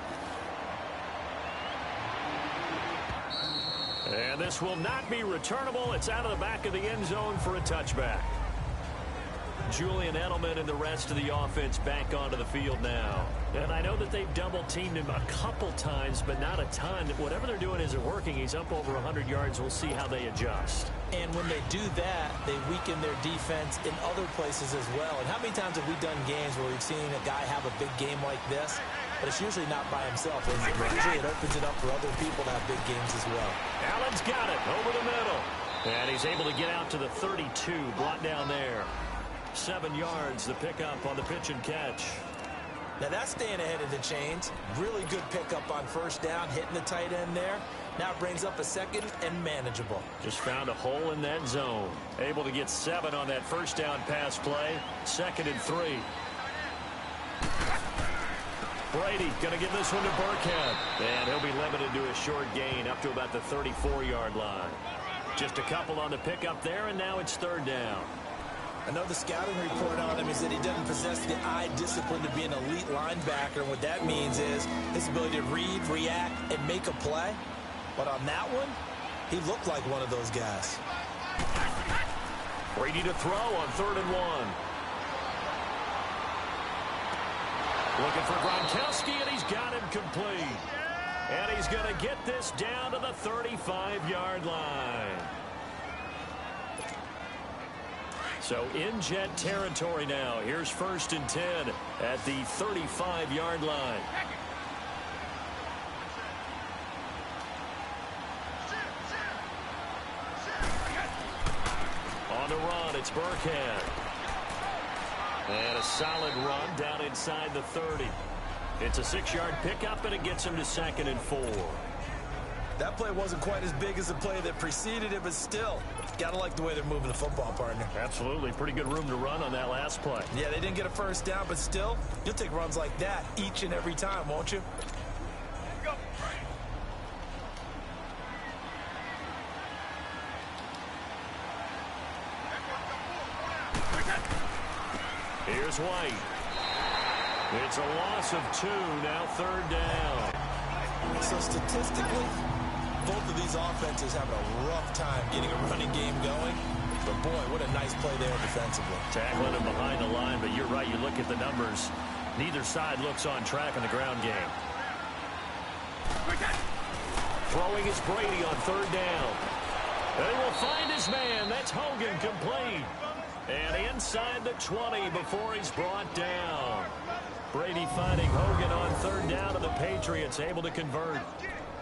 And this will not be returnable. It's out of the back of the end zone for a touchback. Julian Edelman and the rest of the offense back onto the field now. And I know that they've double-teamed him a couple times, but not a ton. Whatever they're doing isn't working. He's up over 100 yards. We'll see how they adjust. And when they do that, they weaken their defense in other places as well. And how many times have we done games where we've seen a guy have a big game like this, but it's usually not by himself. Usually it opens it up for other people to have big games as well. Allen's got it over the middle. And he's able to get out to the 32, brought down there. 7 yards, the pickup on the pitch and catch. Now that's staying ahead of the chains. Really good pickup on first down, hitting the tight end there. Now it brings up a second and manageable. Just found a hole in that zone. Able to get 7 on that first down pass play. 2nd and 3. Brady going to give this one to Burkhead. And he'll be limited to a short gain up to about the 34-yard line. Just a couple on the pickup there, and now it's 3rd down. I know the scouting report on him is that he doesn't possess the eye discipline to be an elite linebacker. And what that means is his ability to read, react, and make a play. But on that one, he looked like one of those guys. Brady to throw on 3rd and 1. Looking for Gronkowski, and he's got him complete. And he's going to get this down to the 35-yard line. So in Jet territory now. Here's 1st and 10 at the 35-yard line. On the run, it's Burkhead. And a solid run down inside the 30. It's a 6-yard pickup, and it gets him to 2nd and 4. That play wasn't quite as big as the play that preceded it, but still, gotta like the way they're moving the football, partner. Absolutely. Pretty good room to run on that last play. Yeah, they didn't get a first down, but still, you'll take runs like that each and every time, won't you? Here's White. It's a loss of 2, now 3rd down. So statistically, both of these offenses having a rough time getting a running game going. But boy, what a nice play there defensively. Tackling him behind the line, but you're right, you look at the numbers. Neither side looks on track in the ground game. Throwing is Brady on 3rd down. They will find his man. That's Hogan, complete. And inside the 20 before he's brought down. Brady finding Hogan on 3rd down, and the Patriots able to convert.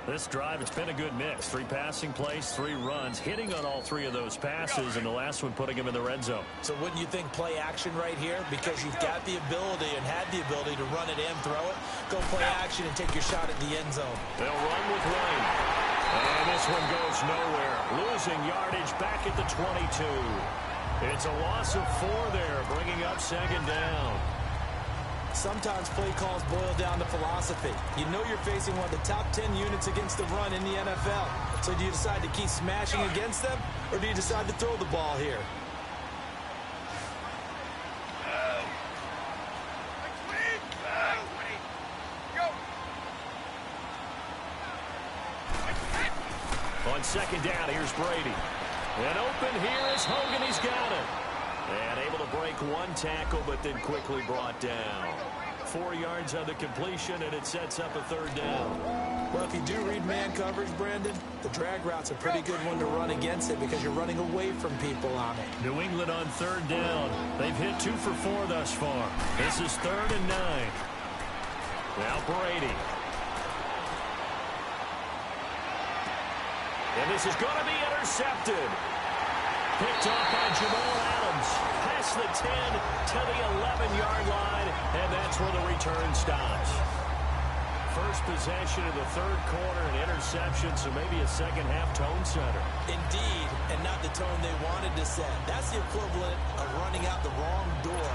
This drive, it's been a good mix. 3 passing plays, 3 runs, hitting on all 3 of those passes, and the last one putting him in the red zone. So wouldn't you think play action right here? Because you've got the ability and had the ability to run it and throw it. Go play action and take your shot at the end zone. They'll run with White. And this one goes nowhere. Losing yardage back at the 22. It's a loss of 4 there, bringing up 2nd down. Sometimes play calls boil down to philosophy. You know you're facing one of the top 10 units against the run in the NFL. So do you decide to keep smashing against them, or do you decide to throw the ball here? On 2nd down, here's Brady. And open here is Hogan. He's got it. And able to break 1 tackle, but then quickly brought down. 4 yards on the completion, and it sets up a 3rd down. Well, if you do read man coverage, Brandon, the drag route's a pretty good one to run against it because you're running away from people on it. New England on 3rd down. They've hit 2 for 4 thus far. This is 3rd and 9. Now Brady. And this is going to be intercepted. Picked off by Jamal Adams. Past the 10 to the 11-yard line, and that's where the return stops. First possession of the third quarter, an interception, so maybe a second-half tone setter. Indeed, and not the tone they wanted to set. That's the equivalent of running out the wrong door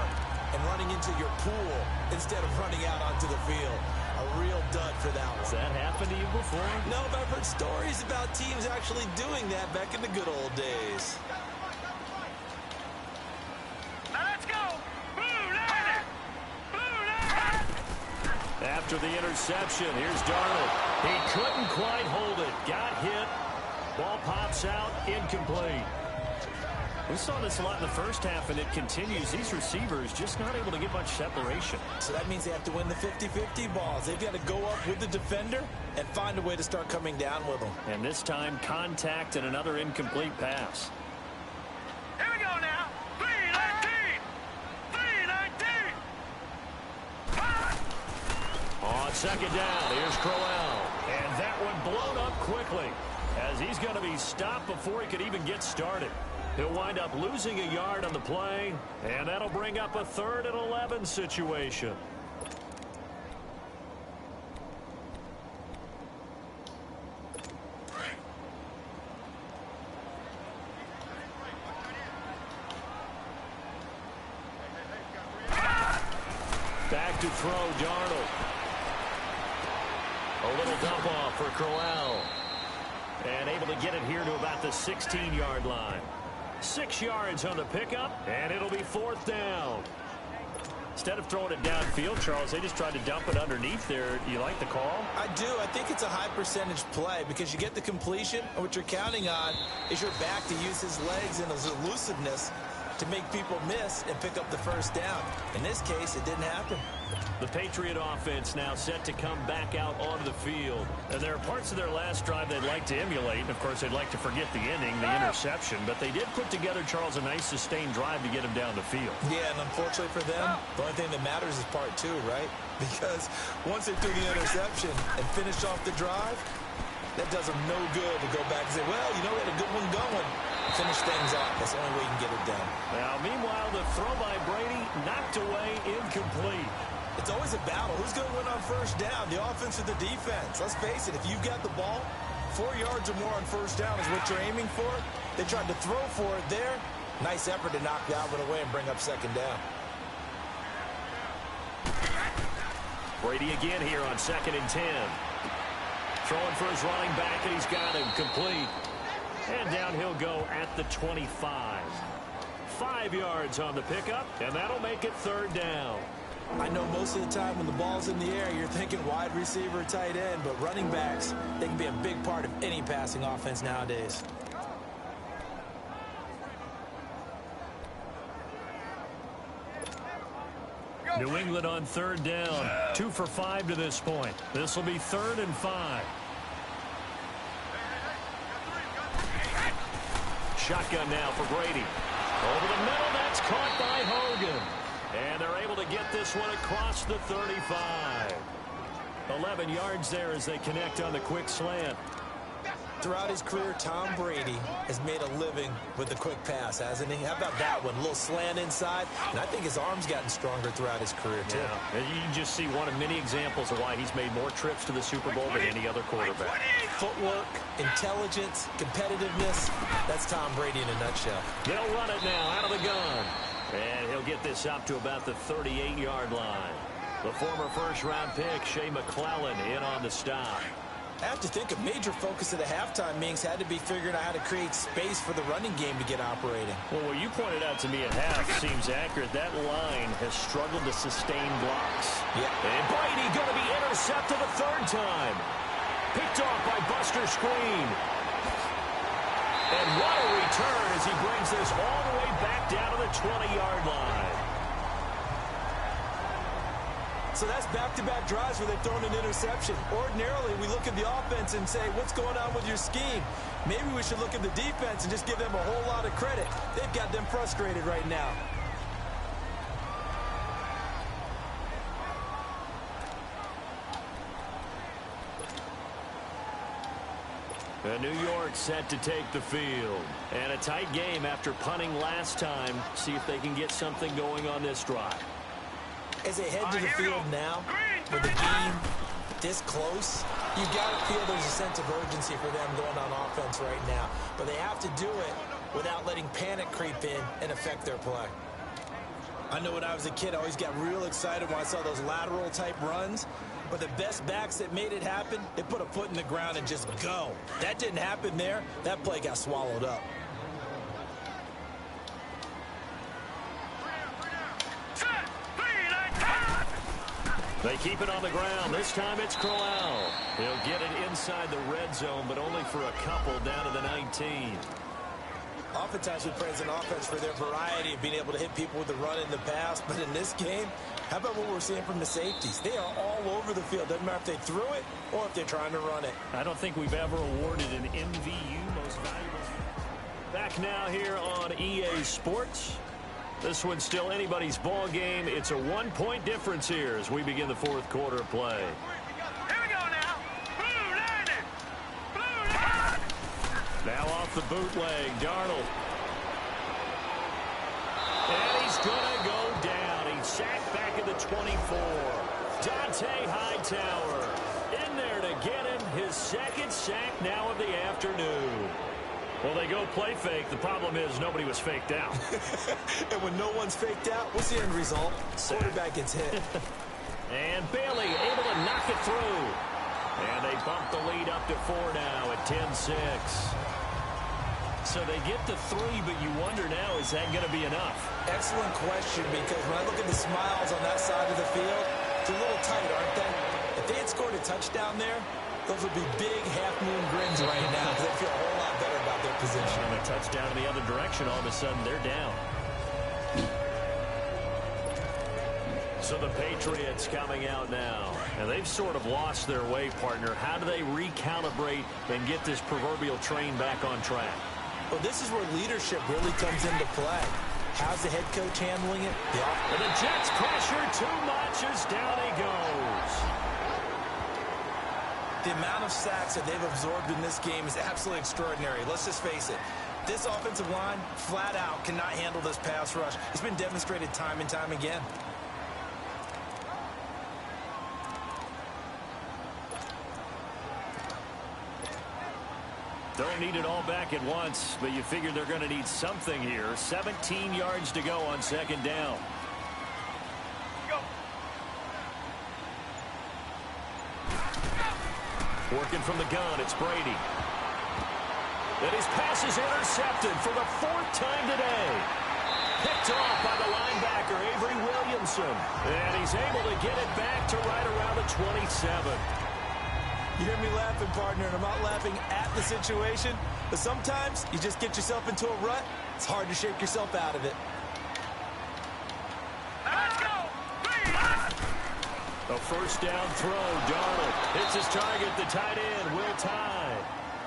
and running into your pool instead of running out onto the field. A real dud for that one. Has that happened to you before? No, but I've heard stories about teams actually doing that back in the good old days. Now let's go. Blue Niner. Blue Niner. After the interception, here's Darnold. He couldn't quite hold it. Got hit. Ball pops out. Incomplete. We saw this a lot in the first half, and it continues. These receivers just not able to get much separation. So that means they have to win the 50-50 balls. They've got to go up with the defender and find a way to start coming down with them. And this time, contact and another incomplete pass. Here we go now. 3-19. 3-19. On second down, here's Crowell. And that one blown up quickly as he's going to be stopped before he could even get started. He'll wind up losing a yard on the play, and that'll bring up a 3rd and 11 situation. Back to throw, Darnold. A little dump off for Crowell. And able to get it here to about the 16-yard line. 6 yards on the pickup, and it'll be 4th down. Instead of throwing it downfield, Charles, they just tried to dump it underneath there. Do you like the call? I do. I think it's a high-percentage play because you get the completion, and what you're counting on is your back to use his legs and his elusiveness to make people miss and pick up the first down. In this case, it didn't happen. The Patriot offense now set to come back out onto the field. And there are parts of their last drive they'd like to emulate. And, of course, they'd like to forget the ending, the interception. But they did put together, Charles, a nice sustained drive to get him down the field. Yeah, and unfortunately for them, the only thing that matters is part 2, right? Because once they threw the interception and finished off the drive, that does them no good to go back and say, well, you know, we had a good one going. Finish things off. That's the only way you can get it done. Now, meanwhile, the throw by Brady knocked away, incomplete. It's always a battle. Who's going to win on first down, the offense or the defense? Let's face it, if you've got the ball, 4 yards or more on first down is what you're aiming for. They tried to throw for it there. Nice effort to knock that one away and bring up second down. Brady again here on 2nd and 10. Throwing for his running back, and he's got him complete. And down he'll go at the 25. 5 yards on the pickup, and that'll make it 3rd down. I know most of the time when the ball's in the air, you're thinking wide receiver, tight end, but running backs, they can be a big part of any passing offense nowadays. New England on 3rd down. 2 for 5 to this point. This will be 3rd and 5. Shotgun now for Brady. Over the middle, that's caught by Hogan. And they're able to get this one across the 35. 11 yards there as they connect on the quick slant. Throughout his career, Tom Brady has made a living with the quick pass, hasn't he? How about that one? A little slant inside. And I think his arm's gotten stronger throughout his career, too. Yeah, you can just see one of many examples of why he's made more trips to the Super Bowl than any other quarterback. Footwork, intelligence, competitiveness. That's Tom Brady in a nutshell. They'll run it now out of the gun. And he'll get this up to about the 38-yard line. The former first-round pick, Shea McClellan, in on the stop. I have to think a major focus of the halftime meetings had to be figuring out how to create space for the running game to get operating. Well, what you pointed out to me at half seems accurate. That line has struggled to sustain blocks. Yeah. And Brady going to be intercepted a 3rd time. Picked off by Buster Screen. And what a return as he brings this all the way back down to the 20-yard line. So that's back-to-back drives where they've thrown an interception. Ordinarily, we look at the offense and say, what's going on with your scheme? Maybe we should look at the defense and just give them a whole lot of credit. They've got them frustrated right now. And New York set to take the field. And a tight game after punting last time. See if they can get something going on this drive. As they head to the field now, with the game this close, you got to feel there's a sense of urgency for them going on offense right now. But they have to do it without letting panic creep in and affect their play. I know when I was a kid, I always got real excited when I saw those lateral-type runs. But the best backs that made it happen, they put a foot in the ground and just go. That didn't happen there. That play got swallowed up. They keep it on the ground. This time it's Crowell. He'll get it inside the red zone, but only for a couple down to the 19. Oftentimes we praise an offense for their variety of being able to hit people with the run and the pass. But in this game, how about what we're seeing from the safeties? They are all over the field. Doesn't matter if they threw it or if they're trying to run it. I don't think we've ever awarded an MVU, most valuable. Back now here on EA Sports. This one's still anybody's ball game. It's a 1-point difference here as we begin the fourth quarter of play. Here we go now. Blue landed. Blue landed. Now off the bootleg, Darnold. And he's going to go down. He's sacked back at the 24. Dante Hightower in there to get him his second sack now of the afternoon. Well, they go play fake. The problem is nobody was faked out. And when no one's faked out, what's the end result? Quarterback gets hit. And Bailey able to knock it through. And they bump the lead up to 4 now at 10-6. So they get the 3, but you wonder now, is that going to be enough? Excellent question, because when I look at the smiles on that side of the field, it's a little tight, aren't they? If they had scored a touchdown there, those would be big half-moon grins right now because they feel a whole lot better about their position. And a touchdown in the other direction, all of a sudden they're down. So the Patriots coming out now. And they've sort of lost their way, partner. How do they recalibrate and get this proverbial train back on track? Well, this is where leadership really comes into play. How's the head coach handling it? And the Jets pressure too much as down he goes. The amount of sacks that they've absorbed in this game is absolutely extraordinary. Let's just face it. This offensive line, flat out, cannot handle this pass rush. It's been demonstrated time and time again. Don't need it all back at once, but you figure they're going to need something here. 17 yards to go on second down. Working from the gun, it's Brady. And his pass is intercepted for the 4th time today. Picked off by the linebacker, Avery Williamson. And he's able to get it back to right around the 27. You hear me laughing, partner, and I'm not laughing at the situation, but sometimes you just get yourself into a rut. It's hard to shake yourself out of it. Let's go. A first down throw. Darnold hits his target. The tight end will tie.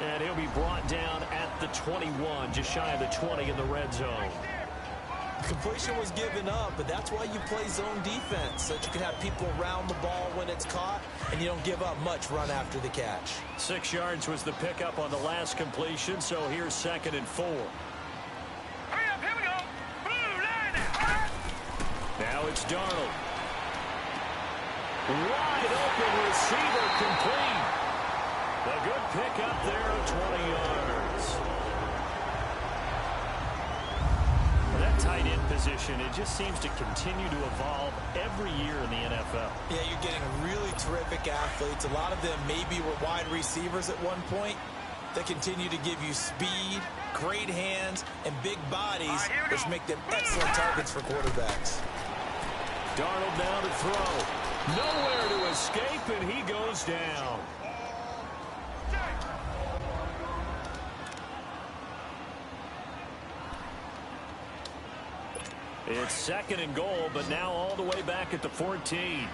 And he'll be brought down at the 21, just shy of the 20 in the red zone. Completion was given up, but that's why you play zone defense, so that you can have people around the ball when it's caught, and you don't give up much run after the catch. 6 yards was the pickup on the last completion, so here's 2nd and 4. Hurry up, here we go. Blue landed. Now it's Darnold. Wide open receiver complete. A good pickup there of 20 yards. That tight end position, it just seems to continue to evolve every year in the NFL. Yeah, you're getting really terrific athletes. A lot of them maybe were wide receivers at one point. They continue to give you speed, great hands, and big bodies, which make them excellent targets for quarterbacks. Darnold now to throw. Nowhere to escape, and he goes down. It's 2nd and goal, but now all the way back at the 14.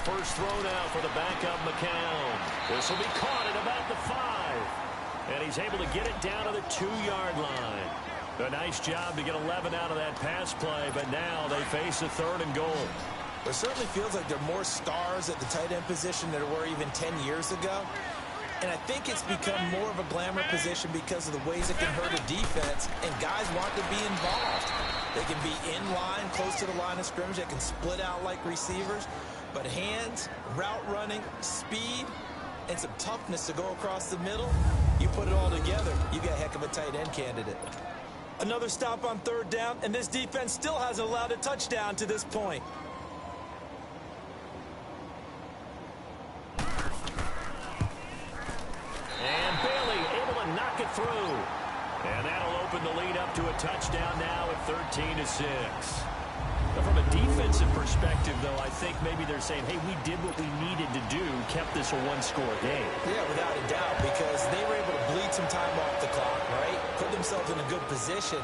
First throw now for the backup McCown. This will be caught at about the 5. And he's able to get it down to the 2-yard line. A nice job to get 11 out of that pass play, but now they face a 3rd and goal. It certainly feels like there are more stars at the tight end position than there were even 10 years ago. And I think it's become more of a glamour position because of the ways it can hurt a defense, and guys want to be involved. They can be in line, close to the line of scrimmage. They can split out like receivers. But hands, route running, speed, and some toughness to go across the middle, you put it all together, you got a heck of a tight end candidate. Another stop on third down, and this defense still hasn't allowed a touchdown to this point. And Bailey able to knock it through. And that'll open the lead up to a touchdown now at 13-6. From a defensive perspective, though, I think maybe they're saying, hey, we did what we needed to do, kept this a one-score game. Yeah, without a doubt, because they were able to bleed some time off the clock, right? Put themselves in a good position,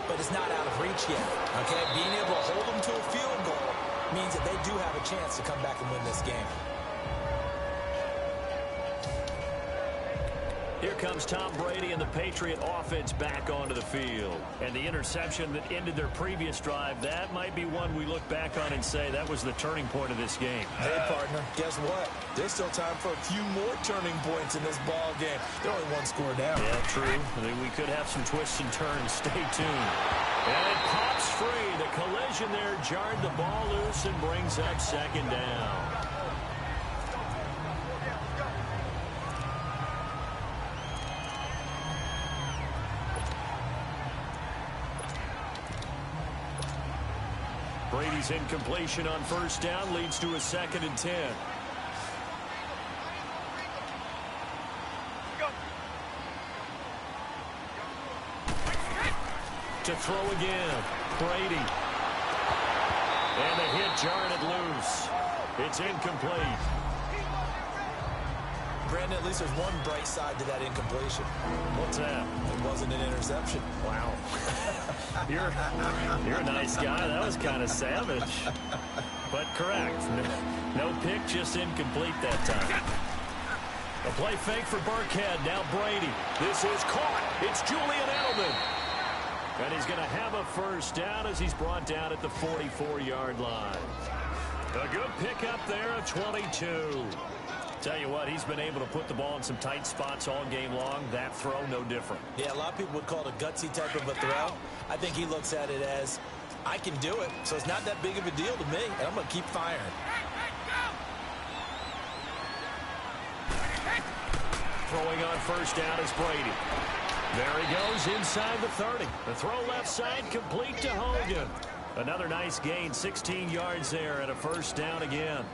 but it's not out of reach yet, okay? Being able to hold them to a field goal means that they do have a chance to come back and win this game. Here comes Tom Brady and the Patriot offense back onto the field. And the interception that ended their previous drive, that might be one we look back on and say that was the turning point of this game. Hey, partner, guess what? There's still time for a few more turning points in this ball game. They're only one score down. Yeah, true. We could have some twists and turns. Stay tuned. And it pops free. The collision there jarred the ball loose and brings up second down. Brady's incompletion on first down leads to a 2nd and 10. To throw again, Brady. And the hit jarred it loose. It's incomplete. Brandon, at least there's one bright side to that incompletion. What's that? It wasn't an interception. Wow. You're a nice guy. That was kind of savage. But correct. No pick, just incomplete that time. A play fake for Burkhead. Now Brady. This is caught. It's Julian Edelman. And he's going to have a first down as he's brought down at the 44-yard line. A good pickup there of 22. Tell you what, he's been able to put the ball in some tight spots all game long. That throw, no different. Yeah, a lot of people would call it a gutsy type of a throw. I think he looks at it as, I can do it, so it's not that big of a deal to me, and I'm going to keep firing. Throwing on first down is Brady. There he goes inside the 30. The throw left side complete to Hogan. Another nice gain, 16 yards there and a first down again.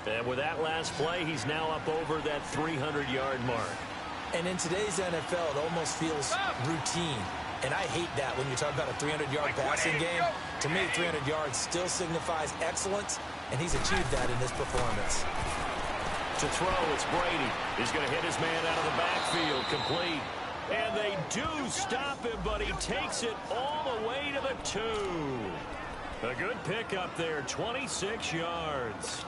And with that last play, he's now up over that 300-yard mark. And in today's NFL, it almost feels routine. And I hate that when you talk about a 300-yard passing game. To me, 300 yards still signifies excellence, and he's achieved that in this performance. To throw, it's Brady. He's going to hit his man out of the backfield, complete. And they do stop him, but he takes it all the way to the 2. A good pickup there, 26 yards.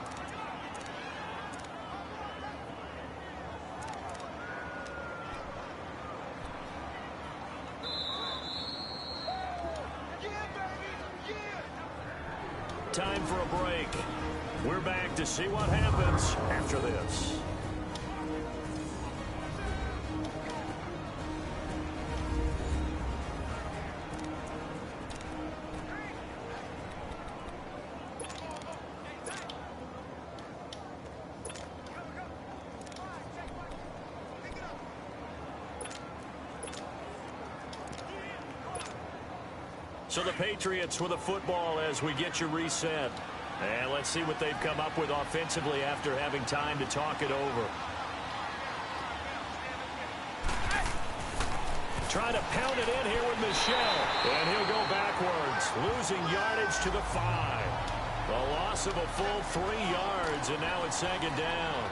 Time for a break. We're back to see what happens after this. So the Patriots with a football as we get you reset. And let's see what they've come up with offensively after having time to talk it over. Trying to pound it in here with Michel. And he'll go backwards, losing yardage to the 5. A loss of a full 3 yards, and now it's 2nd down.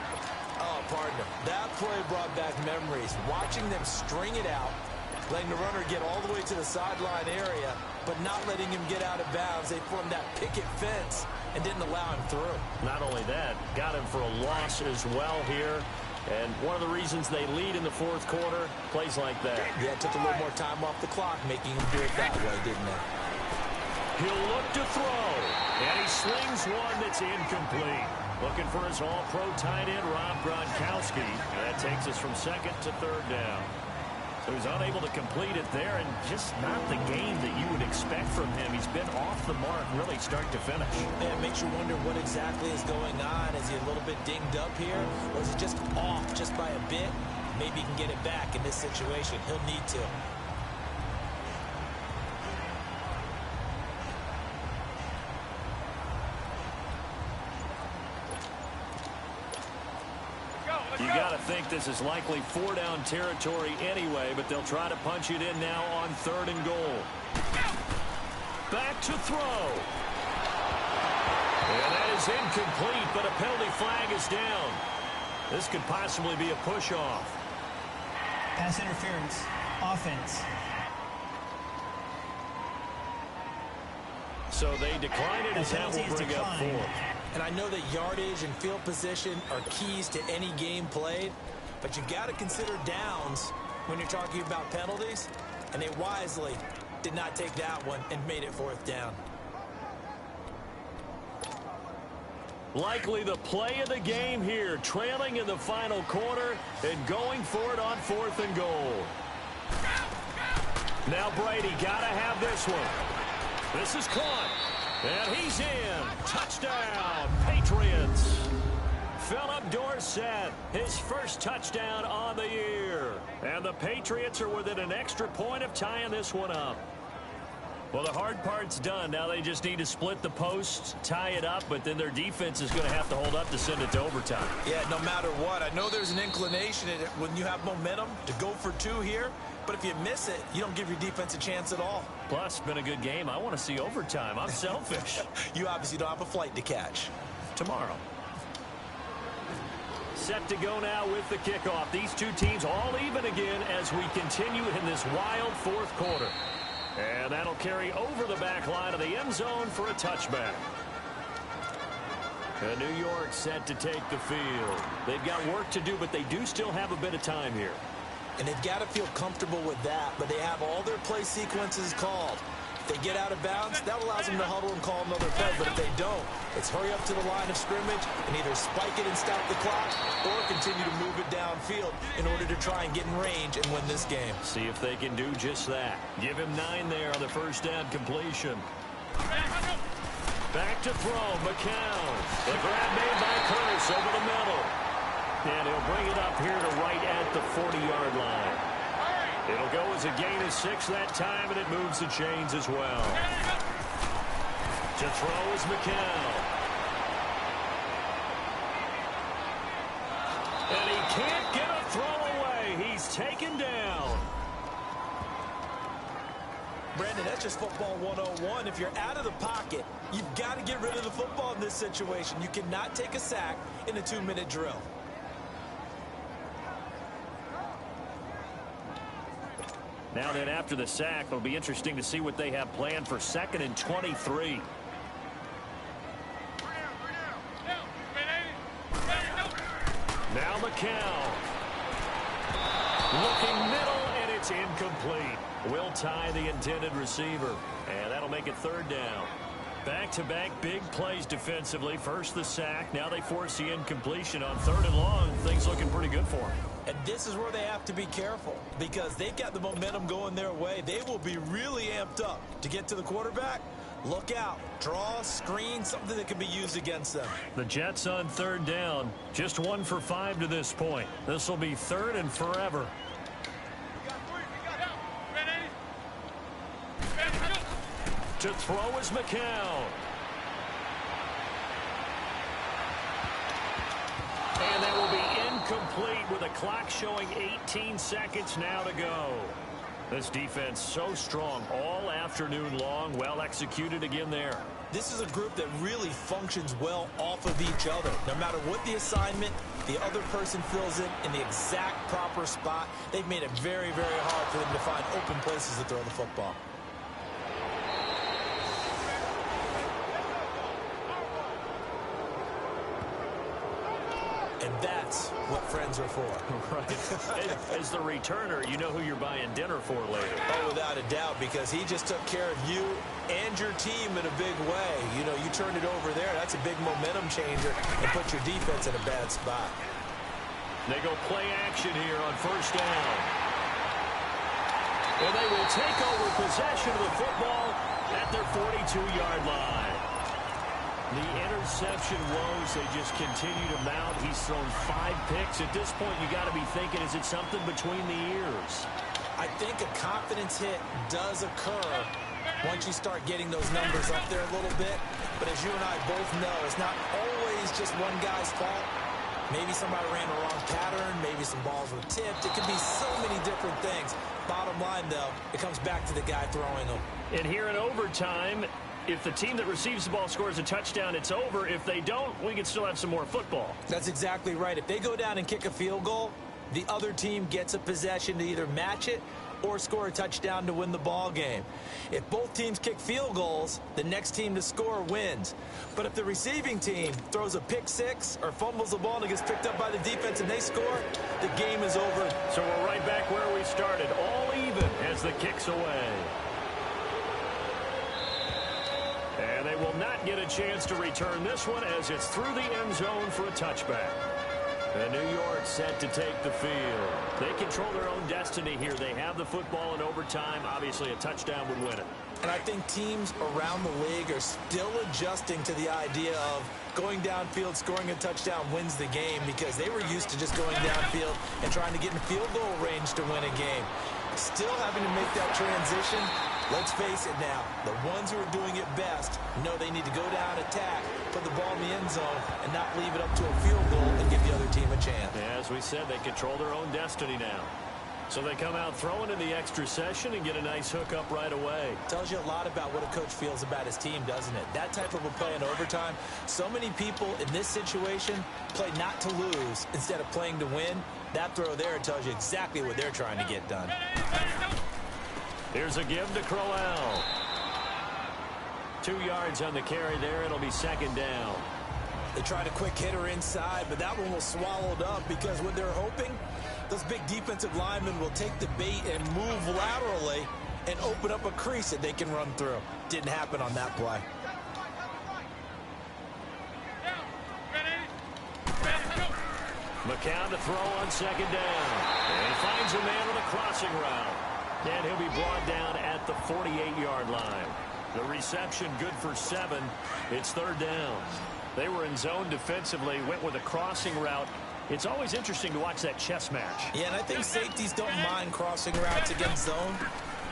Oh, partner, that play brought back memories. Watching them string it out, letting the runner get all the way to the sideline area, but not letting him get out of bounds. They formed that picket fence and didn't allow him through. Not only that, got him for a loss as well here. And one of the reasons they lead in the 4th quarter, plays like that. Yeah, it took a little more time off the clock, making him do it that way, didn't it? He'll look to throw. And he slings one that's incomplete. Looking for his all-pro tight end, Rob Gronkowski. That takes us from second to third down. So he's unable to complete it there, and just not the game that you would expect from him. He's been off the mark really start to finish. Yeah, it makes you wonder what exactly is going on. Is he a little bit dinged up here, or is he just off just by a bit? Maybe he can get it back in this situation. He'll need to. You got to think this is likely four-down territory anyway, but they'll try to punch it in now on third and goal. Back to throw. And that is incomplete, but a penalty flag is down. This could possibly be a push-off. Pass interference. Offense. So they decline it as that will bring up fourth. And I know that yardage and field position are keys to any game played, but you got to consider downs when you're talking about penalties, and they wisely did not take that one and made it fourth down. Likely the play of the game here, trailing in the final quarter and going for it on fourth and goal. Now Brady got to have this one. This is caught. And he's in. Touchdown, Patriots. Philip Dorsett, his first touchdown on the year. And the Patriots are within an extra point of tying this one up. Well, the hard part's done. Now they just need to split the posts, tie it up, but then their defense is going to have to hold up to send it to overtime. Yeah, no matter what. I know there's an inclination in it when you have momentum to go for two here, but if you miss it, you don't give your defense a chance at all. Plus, been a good game. I want to see overtime. I'm selfish. You obviously don't have a flight to catch. Tomorrow. Set to go now with the kickoff. These two teams all even again as we continue in this wild fourth quarter. And that'll carry over the back line of the end zone for a touchback. And New York set to take the field. They've got work to do, but they do still have a bit of time here. And they've got to feel comfortable with that, but they have all their play sequences called. If they get out of bounds, that allows them to huddle and call another play, but if they don't, it's hurry up to the line of scrimmage and either spike it and stop the clock or continue to move it downfield in order to try and get in range and win this game. See if they can do just that. Give him 9 there on the first down completion. Back to throw, McCown. The grab made by Curtis over the middle. And he'll bring it up here to right at the 40-yard line. It'll go as a gain of 6 that time, and it moves the chains as well. To throw is McCown. And he can't get a throw away. He's taken down. Brandon, that's just football 101. If you're out of the pocket, you've got to get rid of the football in this situation. You cannot take a sack in a 2-minute drill. Now then, after the sack, it'll be interesting to see what they have planned for 2nd and 23. Now McCown. Looking middle, and it's incomplete. Will tie the intended receiver. And that'll make it 3rd down. Back-to-back big plays defensively. First the sack. Now they force the incompletion on 3rd and long. Things looking pretty good for them. And this is where they have to be careful because they've got the momentum going their way. They will be really amped up to get to the quarterback. Look out. Draw, screen, something that can be used against them. The Jets on 3rd down. Just 1 for 5 to this point. This will be 3rd and forever. To throw is McCown. And that will be incomplete with a clock showing 18 seconds now to go. This defense so strong all afternoon long. Well executed again there. This is a group that really functions well off of each other. No matter what the assignment, the other person fills in the exact proper spot. They've made it very, very hard for them to find open places to throw the football. And that's what friends are for. Right. As the returner, you know who you're buying dinner for later. Oh, without a doubt, because he just took care of you and your team in a big way. You know, you turned it over there. That's a big momentum changer and put your defense in a bad spot. They go play action here on first down. And they will take over possession of the football at their 42-yard line. The interception woes, they just continue to mount. He's thrown 5 picks. At this point, you got to be thinking, is it something between the ears? I think a confidence hit does occur once you start getting those numbers up there a little bit. But as you and I both know, it's not always just one guy's fault. Maybe somebody ran the wrong pattern. Maybe some balls were tipped. It could be so many different things. Bottom line, though, it comes back to the guy throwing them. And here in overtime, if the team that receives the ball scores a touchdown, it's over. If they don't, we can still have some more football. That's exactly right. If they go down and kick a field goal, the other team gets a possession to either match it or score a touchdown to win the ball game. If both teams kick field goals, the next team to score wins. But if the receiving team throws a pick six or fumbles the ball and it gets picked up by the defense and they score, the game is over. So we're right back where we started, all even as the kick's away. And they will not get a chance to return this one as it's through the end zone for a touchback. And New York set to take the field. They control their own destiny here. They have the football in overtime. Obviously, a touchdown would win it. And I think teams around the league are still adjusting to the idea of going downfield, scoring a touchdown wins the game, because they were used to just going downfield and trying to get in field goal range to win a game. Still having to make that transition. Let's face it now, the ones who are doing it best know they need to go down, attack, put the ball in the end zone, and not leave it up to a field goal and give the other team a chance. As we said, they control their own destiny now. So they come out throwing in the extra session and get a nice hookup right away. Tells you a lot about what a coach feels about his team, doesn't it? That type of a play in overtime. So many people in this situation play not to lose instead of playing to win. That throw there tells you exactly what they're trying to get done. Here's a give to Crowell. 2 yards on the carry there. It'll be second down. They tried a quick hitter inside, but that one was swallowed up because what they're hoping, those big defensive linemen will take the bait and move laterally and open up a crease that they can run through. Didn't happen on that play. McCown to throw on second down. And finds a man on the crossing route. And he'll be brought down at the 48-yard line. The reception good for 7. It's third down. They were in zone defensively, went with a crossing route. It's always interesting to watch that chess match. Yeah, and I think safeties don't mind crossing routes against zone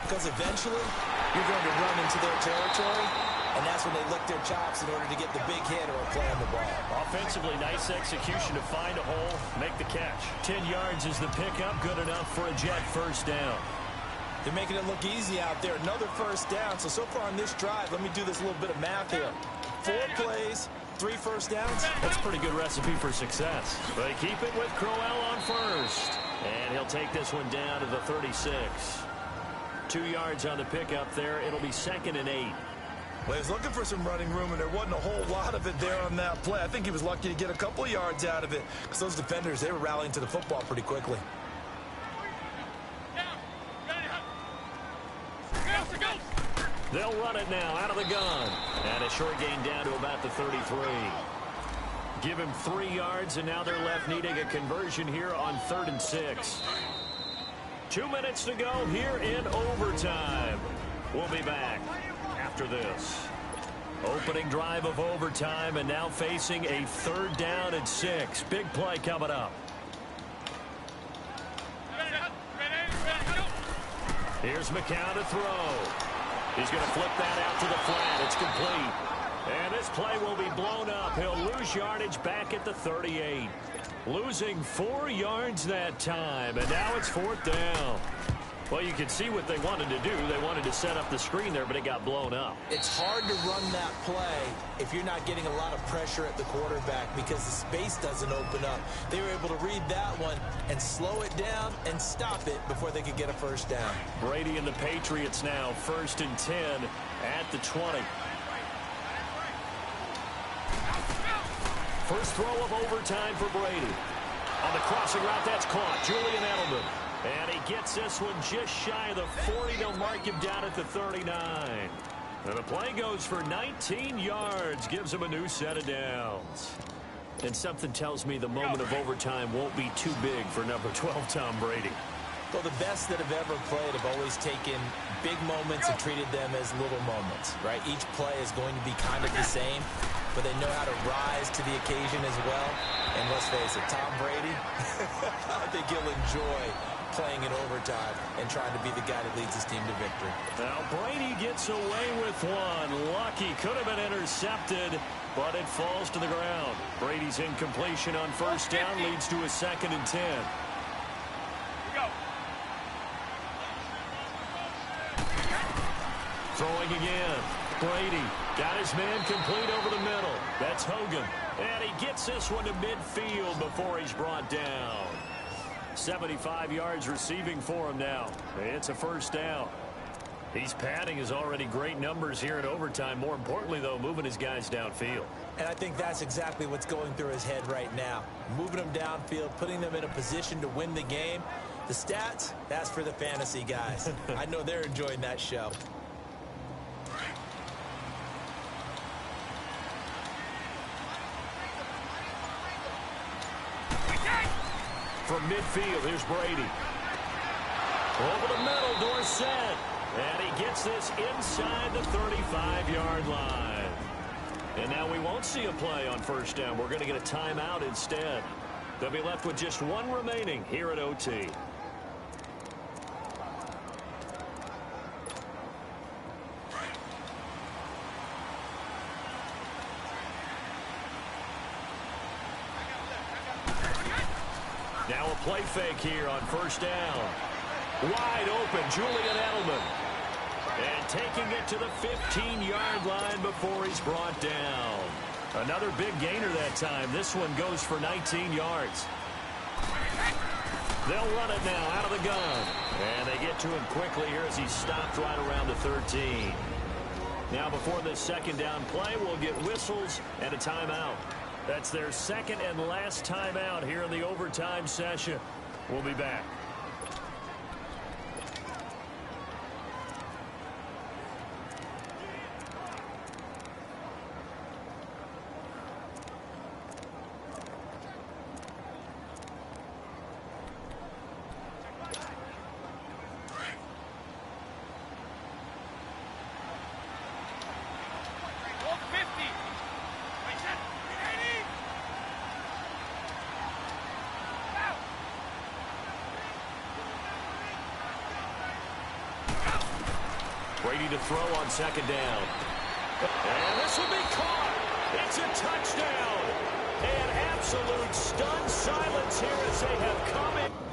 because eventually you're going to run into their territory, and that's when they lick their chops in order to get the big hit or a play on the ball. Offensively, nice execution to find a hole, make the catch. 10 yards is the pickup, good enough for a Jet first down. They're making it look easy out there. Another first down. So far on this drive, let me do this little bit of math here. 4 plays, 3 first downs. That's a pretty good recipe for success. They keep it with Crowell on first. And he'll take this one down to the 36. 2 yards on the pickup there. It'll be second and 8. Well, he was looking for some running room, and there wasn't a whole lot of it there on that play. I think he was lucky to get a couple of yards out of it because those defenders, they were rallying to the football pretty quickly. They'll run it now out of the gun. And a short gain down to about the 33. Give him 3 yards, and now they're left needing a conversion here on 3rd and 6. 2 minutes to go here in overtime. We'll be back after this. Opening drive of overtime, and now facing a 3rd down and 6. Big play coming up. Here's McCown to throw. He's going to flip that out to the flat. It's complete. And this play will be blown up. He'll lose yardage back at the 38. Losing 4 yards that time. And now it's 4th down. Well, you can see what they wanted to do. They wanted to set up the screen there, but it got blown up. It's hard to run that play if you're not getting a lot of pressure at the quarterback because the space doesn't open up. They were able to read that one and slow it down and stop it before they could get a first down. Brady and the Patriots now 1st and 10 at the 20. First throw of overtime for Brady. On the crossing route, that's caught. Julian Edelman. And he gets this one just shy of the 40. They'll mark him down at the 39. And the play goes for 19 yards. Gives him a new set of downs. And something tells me the moment of overtime won't be too big for number 12, Tom Brady. Well, the best that have ever played have always taken big moments and treated them as little moments, right? Each play is going to be kind of the same, but they know how to rise to the occasion as well. And let's face it, Tom Brady, I think he'll enjoy playing in overtime and trying to be the guy that leads his team to victory. Now, Brady gets away with one. Lucky, could have been intercepted, but it falls to the ground. Brady's incompletion on first down leads to a 2nd and 10. Throwing again. Brady got his man complete over the middle. That's Hogan. And he gets this one to midfield before he's brought down. 75 yards receiving for him now. It's a first down. He's padding his already great numbers here in overtime. More importantly, though, moving his guys downfield. And I think that's exactly what's going through his head right now. Moving them downfield, putting them in a position to win the game. The stats, that's for the fantasy guys. I know they're enjoying that show. From midfield, here's Brady. Over the middle, Dorsett. And he gets this inside the 35-yard line. And now we won't see a play on first down. We're going to get a timeout instead. They'll be left with just one remaining here at OT. Now a play fake here on first down. Wide open, Julian Edelman. And taking it to the 15-yard line before he's brought down. Another big gainer that time. This one goes for 19 yards. They'll run it now out of the gun. And they get to him quickly here as he's stopped right around the 13. Now before this second down play, we'll get whistles and a timeout. That's their second and last timeout here in the overtime session. We'll be back. Brady to throw on second down. And this will be caught. It's a touchdown. And absolute stunned silence here as they have come in.